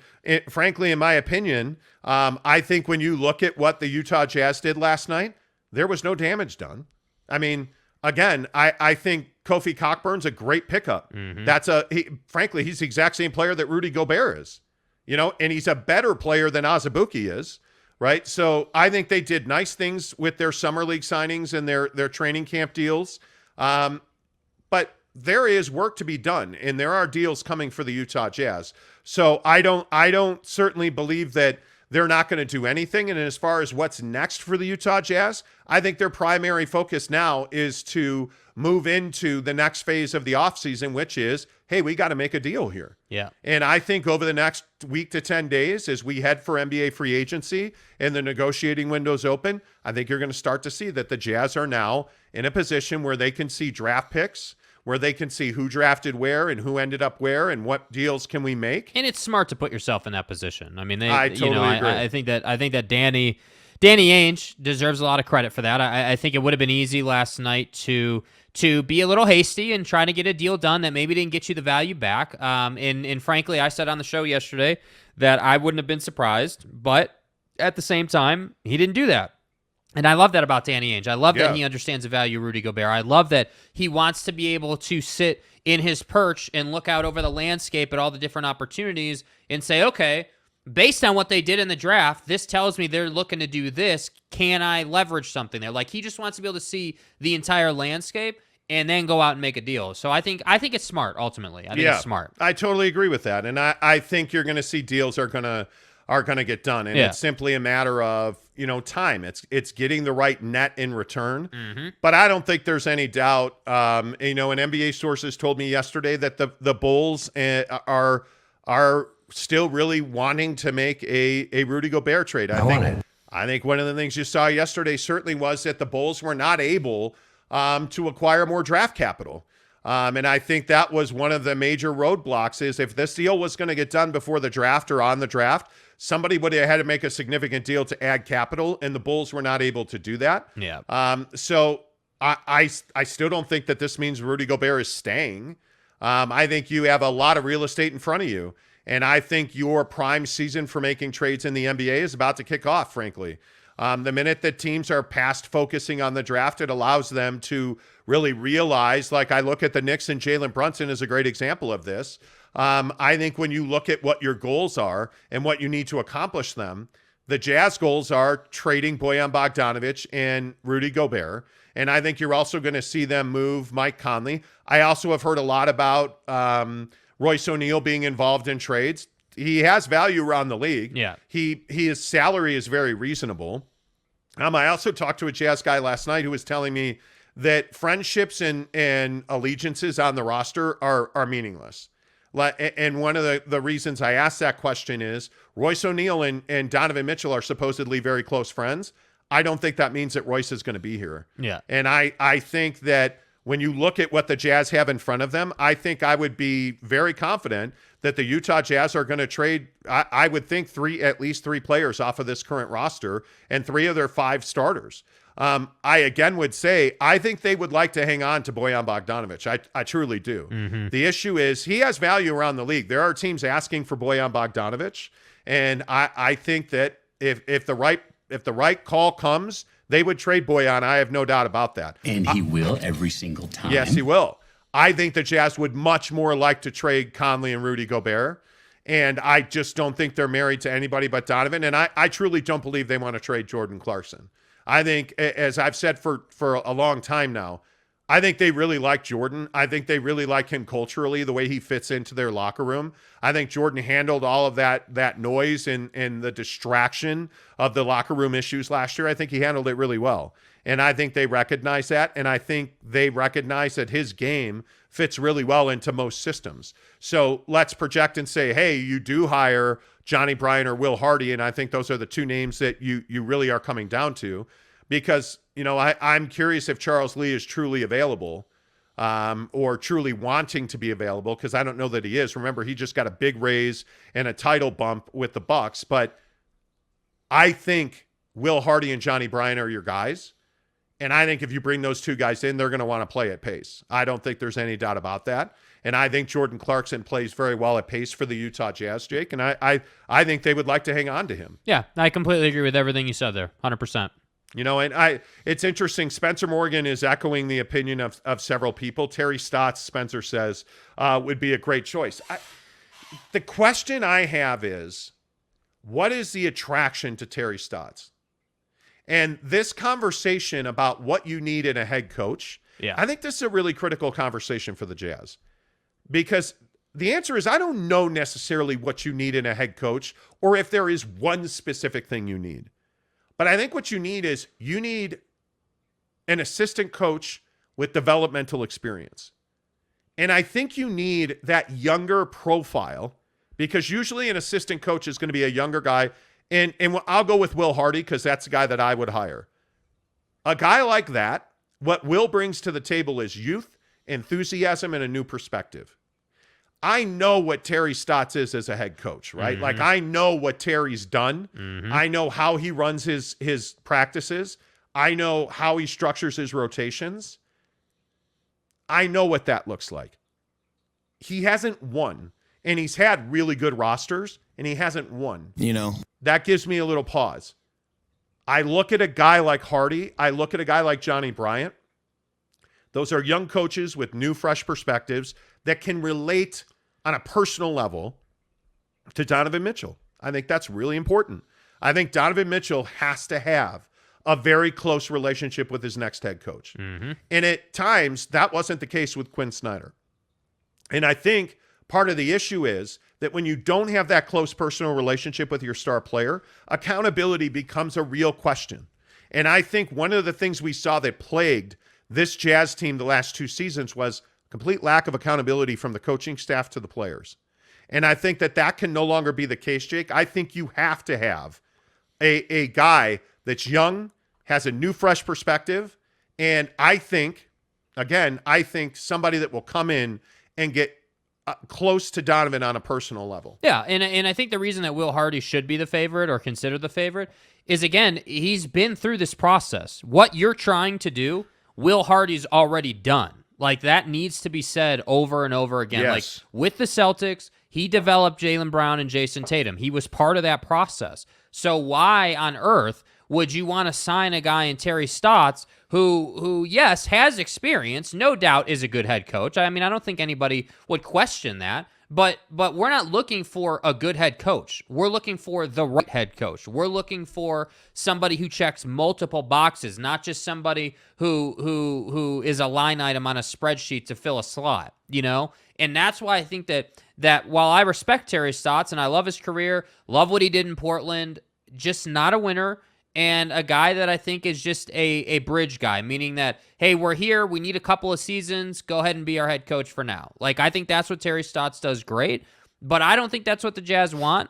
frankly, in my opinion, I think when you look at what the Utah Jazz did last night, there was no damage done. I mean, again, I think Kofi Cockburn's a great pickup. Mm-hmm. Frankly, he's the exact same player that Rudy Gobert is, and he's a better player than Azubuike is. Right. So I think they did nice things with their summer league signings and their training camp deals. But there is work to be done, and there are deals coming for the Utah Jazz. So I don't certainly believe that they're not going to do anything. And as far as what's next for the Utah Jazz, I think their primary focus now is to move into the next phase of the offseason, which is, hey, we got to make a deal here. Yeah. And I think over the next week to 10 days, as we head for NBA free agency and the negotiating windows open, I think you're going to start to see that the Jazz are now in a position where they can see draft picks, where they can see who drafted where and who ended up where and what deals can we make. And it's smart to put yourself in that position. I mean, I totally agree. I think that Danny Ainge deserves a lot of credit for that. I think it would have been easy last night to be a little hasty and try to get a deal done that maybe didn't get you the value back. And frankly, I said on the show yesterday that I wouldn't have been surprised, but at the same time, he didn't do that. And I love that about Danny Ainge. I love that he understands the value of Rudy Gobert. I love that he wants to be able to sit in his perch and look out over the landscape at all the different opportunities and say, okay, based on what they did in the draft, this tells me they're looking to do this. Can I leverage something there? Like, he just wants to be able to see the entire landscape and then go out and make a deal. So I think it's smart, ultimately. I think it's smart. I totally agree with that. And I think you're going to see deals are going to get done. And it's simply a matter of, time. It's getting the right net in return. Mm-hmm. But I don't think there's any doubt. And NBA sources told me yesterday that the Bulls are still really wanting to make a Rudy Gobert trade. I think one of the things you saw yesterday certainly was that the Bulls were not able to acquire more draft capital. And I think that was one of the major roadblocks is if this deal was going to get done before the draft or on the draft, somebody would have had to make a significant deal to add capital, and the Bulls were not able to do that. Yeah. So I still don't think that this means Rudy Gobert is staying. I think you have a lot of real estate in front of you, and I think your prime season for making trades in the NBA is about to kick off, frankly. The minute that teams are past focusing on the draft, it allows them to really realize, like I look at the Knicks and Jalen Brunson is a great example of this. I think when you look at what your goals are and what you need to accomplish them, the Jazz goals are trading Bojan Bogdanovic and Rudy Gobert. And I think you're also going to see them move Mike Conley. I also have heard a lot about Royce O'Neal being involved in trades. he has value around the league. Yeah. His salary is very reasonable. I also talked to a Jazz guy last night who was telling me that friendships and allegiances on the roster are meaningless. And one of the reasons I asked that question is Royce O'Neal and Donovan Mitchell are supposedly very close friends. I don't think that means that Royce is going to be here. Yeah. And I think that when you look at what the Jazz have in front of them, I think I would be very confident that the Utah Jazz are going to trade, I would think at least three players off of this current roster and 3 of their 5 starters. I again would say, I think they would like to hang on to Bojan Bogdanovic. I truly do. Mm-hmm. The issue is he has value around the league. There are teams asking for Bojan Bogdanovic. And I think that if the right call comes, they would trade Bojan. I have no doubt about that. And he will every single time. Yes, he will. I think the Jazz would much more like to trade Conley and Rudy Gobert. And I just don't think they're married to anybody but Donovan. And I truly don't believe they want to trade Jordan Clarkson. I think, as I've said for a long time now, I think they really like Jordan. I think they really like him culturally, the way he fits into their locker room. I think Jordan handled all of that noise and the distraction of the locker room issues last year. I think he handled it really well. And I think they recognize that. And I think they recognize that his game fits really well into most systems. So let's project and say, hey, you do hire Johnny Bryant or Will Hardy. And I think those are the 2 names that you really are coming down to. Because, I'm curious if Charles Lee is truly available or truly wanting to be available, because I don't know that he is. Remember, he just got a big raise and a title bump with the Bucks. But I think Will Hardy and Johnny Bryant are your guys. And I think if you bring those 2 guys in, they're going to want to play at pace. I don't think there's any doubt about that. And I think Jordan Clarkson plays very well at pace for the Utah Jazz, Jake. And I think they would like to hang on to him. Yeah, I completely agree with everything you said there, 100%. And it's interesting. Spencer Morgan is echoing the opinion of several people. Terry Stotts, Spencer says, would be a great choice. The question I have is, what is the attraction to Terry Stotts? And this conversation about what you need in a head coach, I think this is a really critical conversation for the Jazz. Because the answer is, I don't know necessarily what you need in a head coach or if there is one specific thing you need. But I think what you need is an assistant coach with developmental experience. And I think you need that younger profile, because usually an assistant coach is going to be a younger guy. And I'll go with Will Hardy because that's the guy that I would hire. A guy like that, what Will brings to the table is youth, enthusiasm, and a new perspective. I know what Terry Stotts is as a head coach, right? Mm-hmm. Like, I know what Terry's done. Mm-hmm. I know how he runs his practices. I know how he structures his rotations. I know what that looks like. He hasn't won, and he's had really good rosters, and he hasn't won. That gives me a little pause. I look at a guy like Hardy. I look at a guy like Johnny Bryant. Those are young coaches with new, fresh perspectives that can relate on a personal level to Donovan Mitchell. I think that's really important. I think Donovan Mitchell has to have a very close relationship with his next head coach. Mm-hmm. And at times, that wasn't the case with Quinn Snyder. And I think part of the issue is that when you don't have that close personal relationship with your star player, accountability becomes a real question. And I think one of the things we saw that plagued this Jazz team the last 2 seasons was complete lack of accountability from the coaching staff to the players. And I think that can no longer be the case, Jake. I think you have to have a guy that's young, has a new, fresh perspective. And I think somebody that will come in and get close to Donovan on a personal level. Yeah, and I think the reason that Will Hardy should be the favorite or considered the favorite is, again, he's been through this process. What you're trying to do, Will Hardy's already done. Like, that needs to be said over and over again. Yes. Like, with the Celtics, he developed Jaylen Brown and Jason Tatum. He was part of that process. So why on earth would you want to sign a guy in Terry Stotts who, yes, has experience, no doubt is a good head coach? I mean, I don't think anybody would question that. But we're not looking for a good head coach. We're looking for the right head coach. We're looking for somebody who checks multiple boxes, not just somebody who is a line item on a spreadsheet to fill a slot, you know? And that's why I think that while I respect Terry Stotts and I love his career, love what he did in Portland, just not a winner. And a guy that I think is just a bridge guy, meaning that, hey, we're here, we need a couple of seasons, go ahead and be our head coach for now. Like, I think that's what Terry Stotts does great, but I don't think that's what the Jazz want,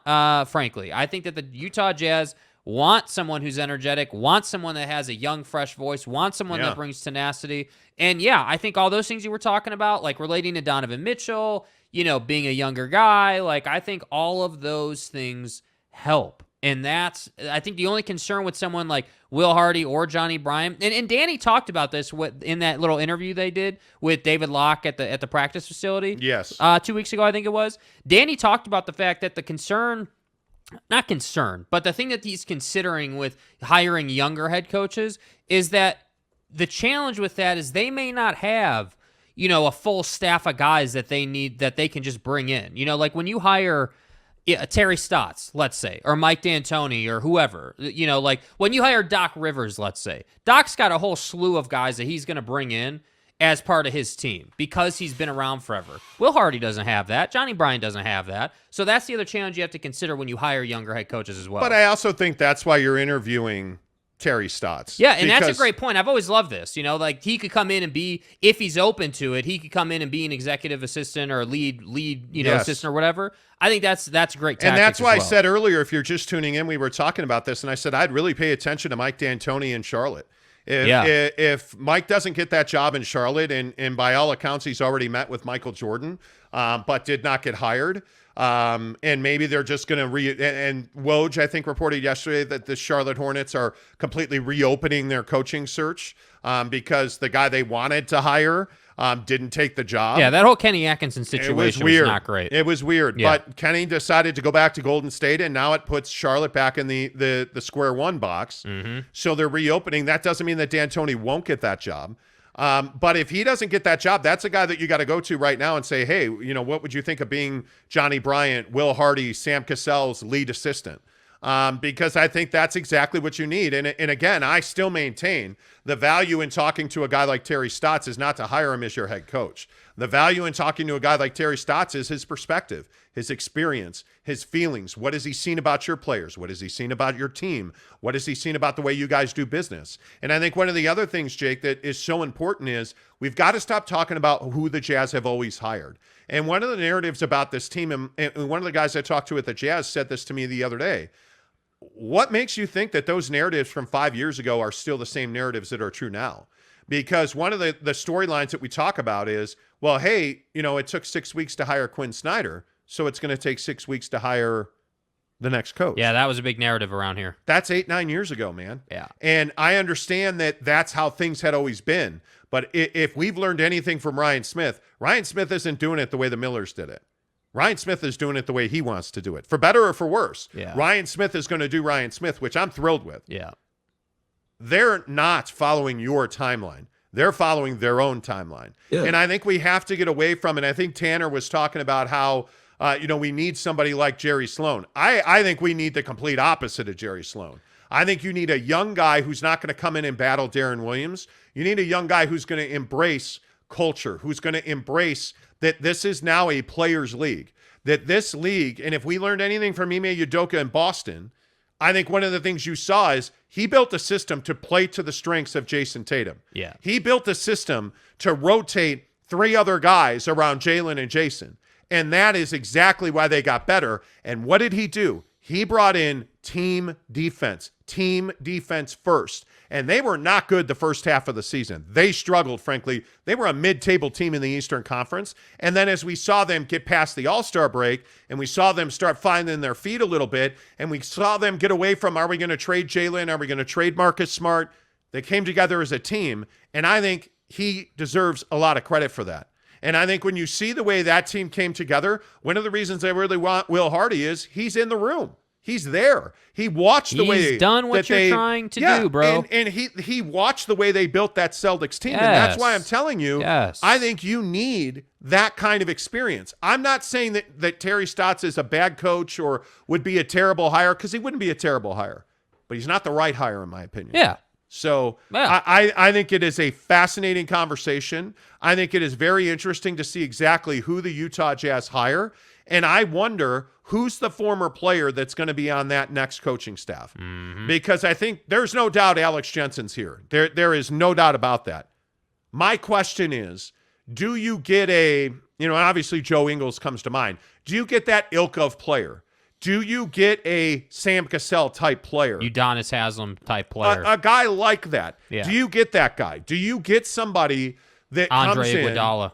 frankly. I think that the Utah Jazz want someone who's energetic, want someone that has a young, fresh voice, want someone that brings tenacity. And, yeah, I think all those things you were talking about, like relating to Donovan Mitchell, you know, being a younger guy, like, I think all of those things help. And that's, I think, the only concern with someone like Will Hardy or Johnny Bryant. And Danny talked about this in that little interview they did with David Locke at the practice facility. Yes. 2 weeks ago, I think it was. Danny talked about the fact that the concern, not concern, but the thing that he's considering with hiring younger head coaches is that the challenge with that is they may not have, you know, a full staff of guys that they need, that they can just bring in. You know, like when you hire Terry Stotts, let's say, or Mike D'Antoni or whoever, you know, like when you hire Doc Rivers, let's say, Doc's got a whole slew of guys that he's going to bring in as part of his team because he's been around forever. Will Hardy doesn't have that. Johnny Bryant doesn't have that. So that's the other challenge you have to consider when you hire younger head coaches as well. But I also think that's why you're interviewing Terry Stotts. Yeah, and that's a great point. I've always loved this. You know, like he could come in and be, if he's open to it, he could come in and be an executive assistant or lead, you know, assistant or whatever. I think that's a great tactic. And that's why I said earlier, if you're just tuning in, we were talking about this, and I said I'd really pay attention to Mike D'Antoni in Charlotte. If Mike doesn't get that job in Charlotte, and by all accounts he's already met with Michael Jordan, but did not get hired, and maybe they're just going to and Woj, I think, reported yesterday that the Charlotte Hornets are completely reopening their coaching search because the guy they wanted to hire didn't take the job. Yeah, that whole Kenny Atkinson situation was not great. It was weird. Yeah. But Kenny decided to go back to Golden State, and now it puts Charlotte back in the square one box. Mm-hmm. So they're reopening. That doesn't mean that D'Antoni won't get that job. But if he doesn't get that job, that's a guy that you got to go to right now and say, hey, you know, what would you think of being Johnny Bryant, Will Hardy, Sam Cassell's lead assistant? Because I think that's exactly what you need. And again, I still maintain the value in talking to a guy like Terry Stotts is not to hire him as your head coach. The value in talking to a guy like Terry Stotts is his perspective, his experience, his feelings. What has he seen about your players? What has he seen about your team? What has he seen about the way you guys do business? And I think one of the other things, Jake, that is so important is we've got to stop talking about who the Jazz have always hired. And one of the narratives about this team, and one of the guys I talked to at the Jazz said this to me the other day, what makes you think that those narratives from 5 years ago are still the same narratives that are true now? Because one of the storylines that we talk about is, well, hey, you know, it took 6 weeks to hire Quinn Snyder, so it's going to take 6 weeks to hire the next coach. Yeah, that was a big narrative around here. That's 8-9 years ago, man. Yeah. And I understand that that's how things had always been. But if we've learned anything from Ryan Smith isn't doing it the way the Millers did it. Ryan Smith is doing it the way he wants to do it, for better or for worse. Yeah. Ryan Smith is going to do Ryan Smith, which I'm thrilled with. Yeah. They're not following your timeline. They're following their own timeline. Yeah. And I think we have to get away from it. I think Tanner was talking about how, we need somebody like Jerry Sloan. I think we need the complete opposite of Jerry Sloan. I think you need a young guy who's not going to come in and battle Darren Williams. You need a young guy who's going to embrace culture, who's going to embrace that this is now a players' league, that this league, and if we learned anything from Ime Udoka in Boston, I think one of the things you saw is he built a system to play to the strengths of Jason Tatum. Yeah. He built a system to rotate three other guys around Jalen and Jason, and that is exactly why they got better. And what did he do? He brought in team defense first. And they were not good the first half of the season. They struggled, frankly. They were a mid-table team in the Eastern Conference. And then as we saw them get past the All-Star break, and we saw them start finding their feet a little bit, and we saw them get away from, are we going to trade Jalen? Are we going to trade Marcus Smart? They came together as a team, and I think he deserves a lot of credit for that. And I think when you see the way that team came together, one of the reasons they really want Will Hardy is he's in the room. He's there. He watched the way he's done what you're trying to do, bro. And he watched the way they built that Celtics team, and that's why I'm telling you, I think you need that kind of experience. I'm not saying that Terry Stotts is a bad coach or would be a terrible hire, because he wouldn't be a terrible hire, but he's not the right hire in my opinion. Yeah. So I think it is a fascinating conversation. I think it is very interesting to see exactly who the Utah Jazz hire, and I wonder who's the former player that's going to be on that next coaching staff. Because I think there's no doubt Alex Jensen's here. There is no doubt about that. My question is, do you get obviously Joe Ingles comes to mind. Do you get that ilk of player? Do you get a Sam Cassell type player? Udonis Haslem type player. A guy like that. Yeah. Do you get that guy? Do you get somebody that Andre comes Iguodala.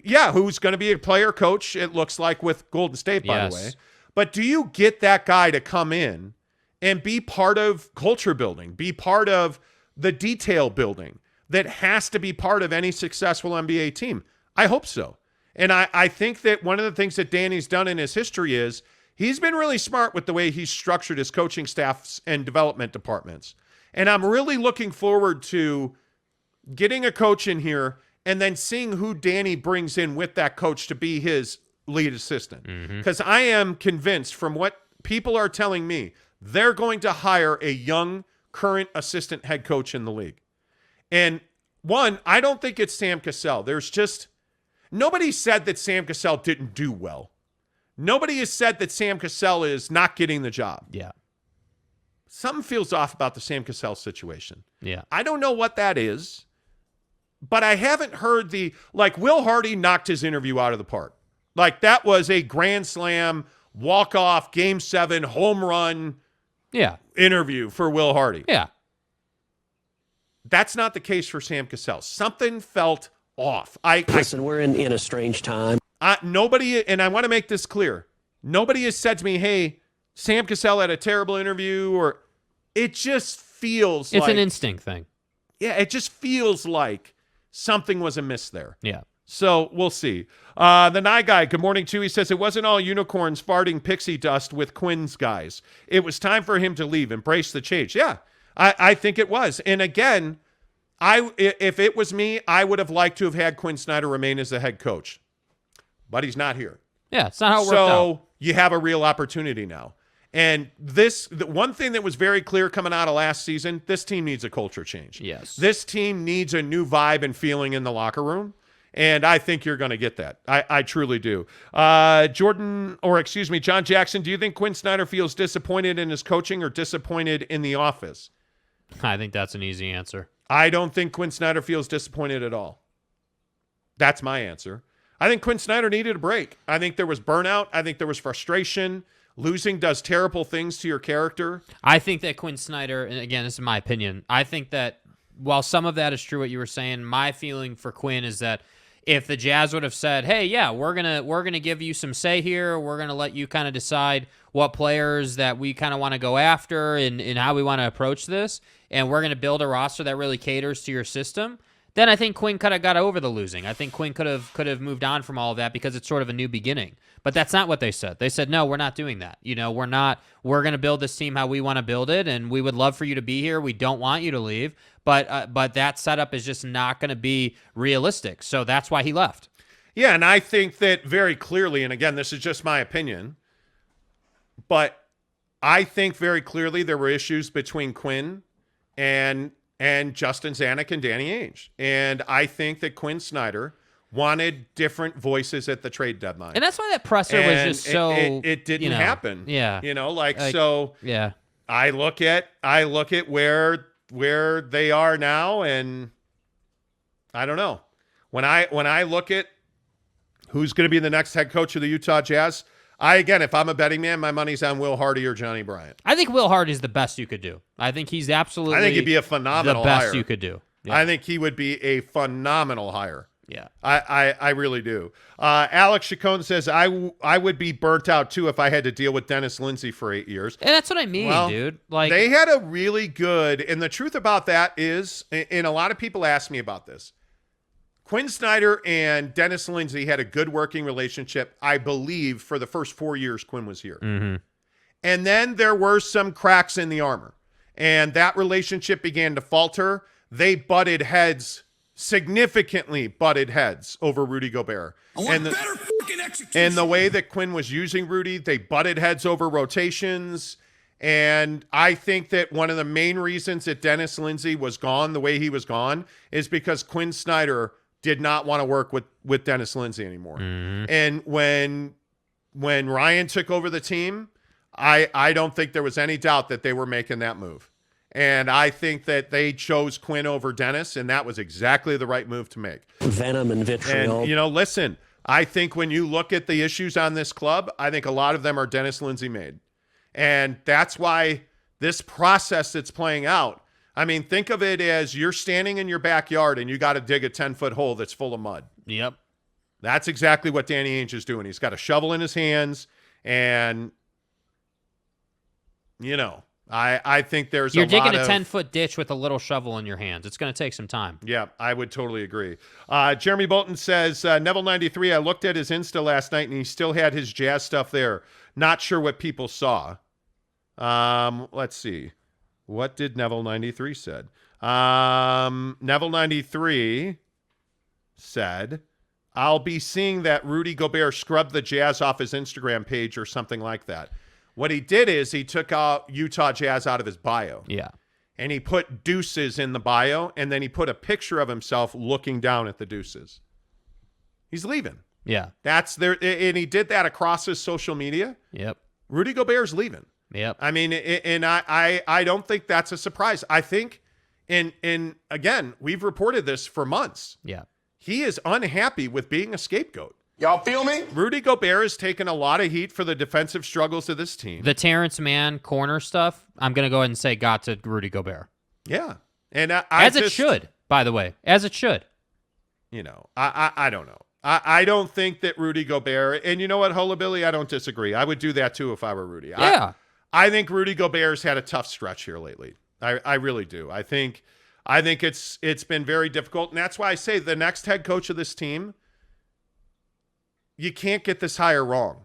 Yeah, who's going to be a player coach, it looks like, with Golden State, by the way. But do you get that guy to come in and be part of culture building, be part of the detail building that has to be part of any successful NBA team? I hope so. And I think that one of the things that Danny's done in his history is he's been really smart with the way he's structured his coaching staffs and development departments. And I'm really looking forward to getting a coach in here and then seeing who Danny brings in with that coach to be his lead assistant. Because I am convinced from what people are telling me, they're going to hire a young current assistant head coach in the league. And one, I don't think it's Sam Cassell. There's just nobody said that Sam Cassell didn't do well. Nobody has said that Sam Cassell is not getting the job. Yeah. Something feels off about the Sam Cassell situation. Yeah. I don't know what that is, but I haven't heard Will Hardy knocked his interview out of the park. Like, that was a grand slam, walk-off, game 7, home run interview for Will Hardy. Yeah. That's not the case for Sam Cassell. Something felt off. Listen, we're in a strange time. Nobody, and I want to make this clear, nobody has said to me, hey, Sam Cassell had a terrible interview, or it just feels it's an instinct thing. Yeah, it just feels like something was amiss there. Yeah. So we'll see. The Nye Guy, good morning, too. He says, it wasn't all unicorns farting pixie dust with Quinn's guys. It was time for him to leave, embrace the change. Yeah, I think it was. And again, if it was me, I would have liked to have had Quinn Snyder remain as the head coach. But he's not here. Yeah, it's not how it worked out. So you have a real opportunity now. And the one thing that was very clear coming out of last season, this team needs a culture change. Yes. This team needs a new vibe and feeling in the locker room. And I think you're going to get that. I truly do. John Jackson, do you think Quinn Snyder feels disappointed in his coaching or disappointed in the office? I think that's an easy answer. I don't think Quinn Snyder feels disappointed at all. That's my answer. I think Quinn Snyder needed a break. I think there was burnout. I think there was frustration. Losing does terrible things to your character. I think that Quinn Snyder, and again, this is my opinion, I think that while some of that is true what you were saying, my feeling for Quinn is that if the Jazz would have said, hey, yeah, we're gonna give you some say here, we're gonna let you kind of decide what players that we kind of want to go after and how we want to approach this, and we're gonna build a roster that really caters to your system, then I think Quinn could have got over the losing. I think Quinn could have moved on from all of that because it's sort of a new beginning. But that's not what they said. They said, no, we're not doing that. We're going to build this team how we want to build it, and we would love for you to be here. We don't want you to leave. But that setup is just not going to be realistic. So that's why he left. Yeah, and I think that very clearly, and again, this is just my opinion, but I think very clearly there were issues between Quinn and Justin Zanuck and Danny Ainge. And I think that Quinn Snyder wanted different voices at the trade deadline. And that's why that presser was just so... It didn't happen. Yeah. Yeah. I look at where they are now, and I don't know. When I look at who's going to be the next head coach of the Utah Jazz, if I'm a betting man, my money's on Will Hardy or Johnny Bryant. I think Will Hardy is the best you could do. I think he's absolutely... I think he'd be a phenomenal the best hire. you could do. Yeah. I think he would be a phenomenal hire. Yeah. I really do. Alex Chacon says, I would be burnt out, too, if I had to deal with Dennis Lindsey for 8 years. And that's what I mean, dude. Like, they had a really good... And the truth about that is, and a lot of people ask me about this, Quinn Snyder and Dennis Lindsey had a good working relationship, I believe, for the first 4 years Quinn was here. mm-hmm. And then there were some cracks in the armor. And that relationship began to falter. They butted heads, significantly butted heads over Rudy Gobert. And the way that Quinn was using Rudy, they butted heads over rotations. And I think that one of the main reasons that Dennis Lindsey was gone the way he was gone is because Quinn Snyder did not want to work with Dennis Lindsey anymore. Mm-hmm. And when Ryan took over the team, I don't think there was any doubt that they were making that move. And I think that they chose Quinn over Dennis, and that was exactly the right move to make. Venom and vitriol. And, listen, I think when you look at the issues on this club, I think a lot of them are Dennis Lindsey made. And that's why this process that's playing out, I mean, think of it as you're standing in your backyard and you got to dig a 10-foot hole that's full of mud. Yep. That's exactly what Danny Ainge is doing. He's got a shovel in his hands, and, I think You're digging a 10-foot ditch with a little shovel in your hands. It's going to take some time. Yeah, I would totally agree. Jeremy Bolton says, Neville93, I looked at his Insta last night, and he still had his Jazz stuff there. Not sure what people saw. Let's see. What did Neville93 said? Neville93 said, I'll be seeing that Rudy Gobert scrubbed the Jazz off his Instagram page or something like that. What he did is he took out Utah Jazz out of his bio. Yeah. And he put deuces in the bio, and then he put a picture of himself looking down at the deuces. He's leaving. Yeah. That's there, and he did that across his social media. Yep. Rudy Gobert's leaving. Yep. I mean, and I don't think that's a surprise. I think, and again, we've reported this for months. Yeah. He is unhappy with being a scapegoat. Y'all feel me? Rudy Gobert has taken a lot of heat for the defensive struggles of this team. The Terrence Mann corner stuff, I'm going to go ahead and say got to Rudy Gobert. Yeah. And it should, by the way. As it should. I don't know. I don't think that Rudy Gobert, and you know what, Hola Billy, I don't disagree. I would do that too if I were Rudy. Yeah. I think Rudy Gobert's had a tough stretch here lately. I really do. I think it's been very difficult, and that's why I say the next head coach of this team, you can't get this hire wrong.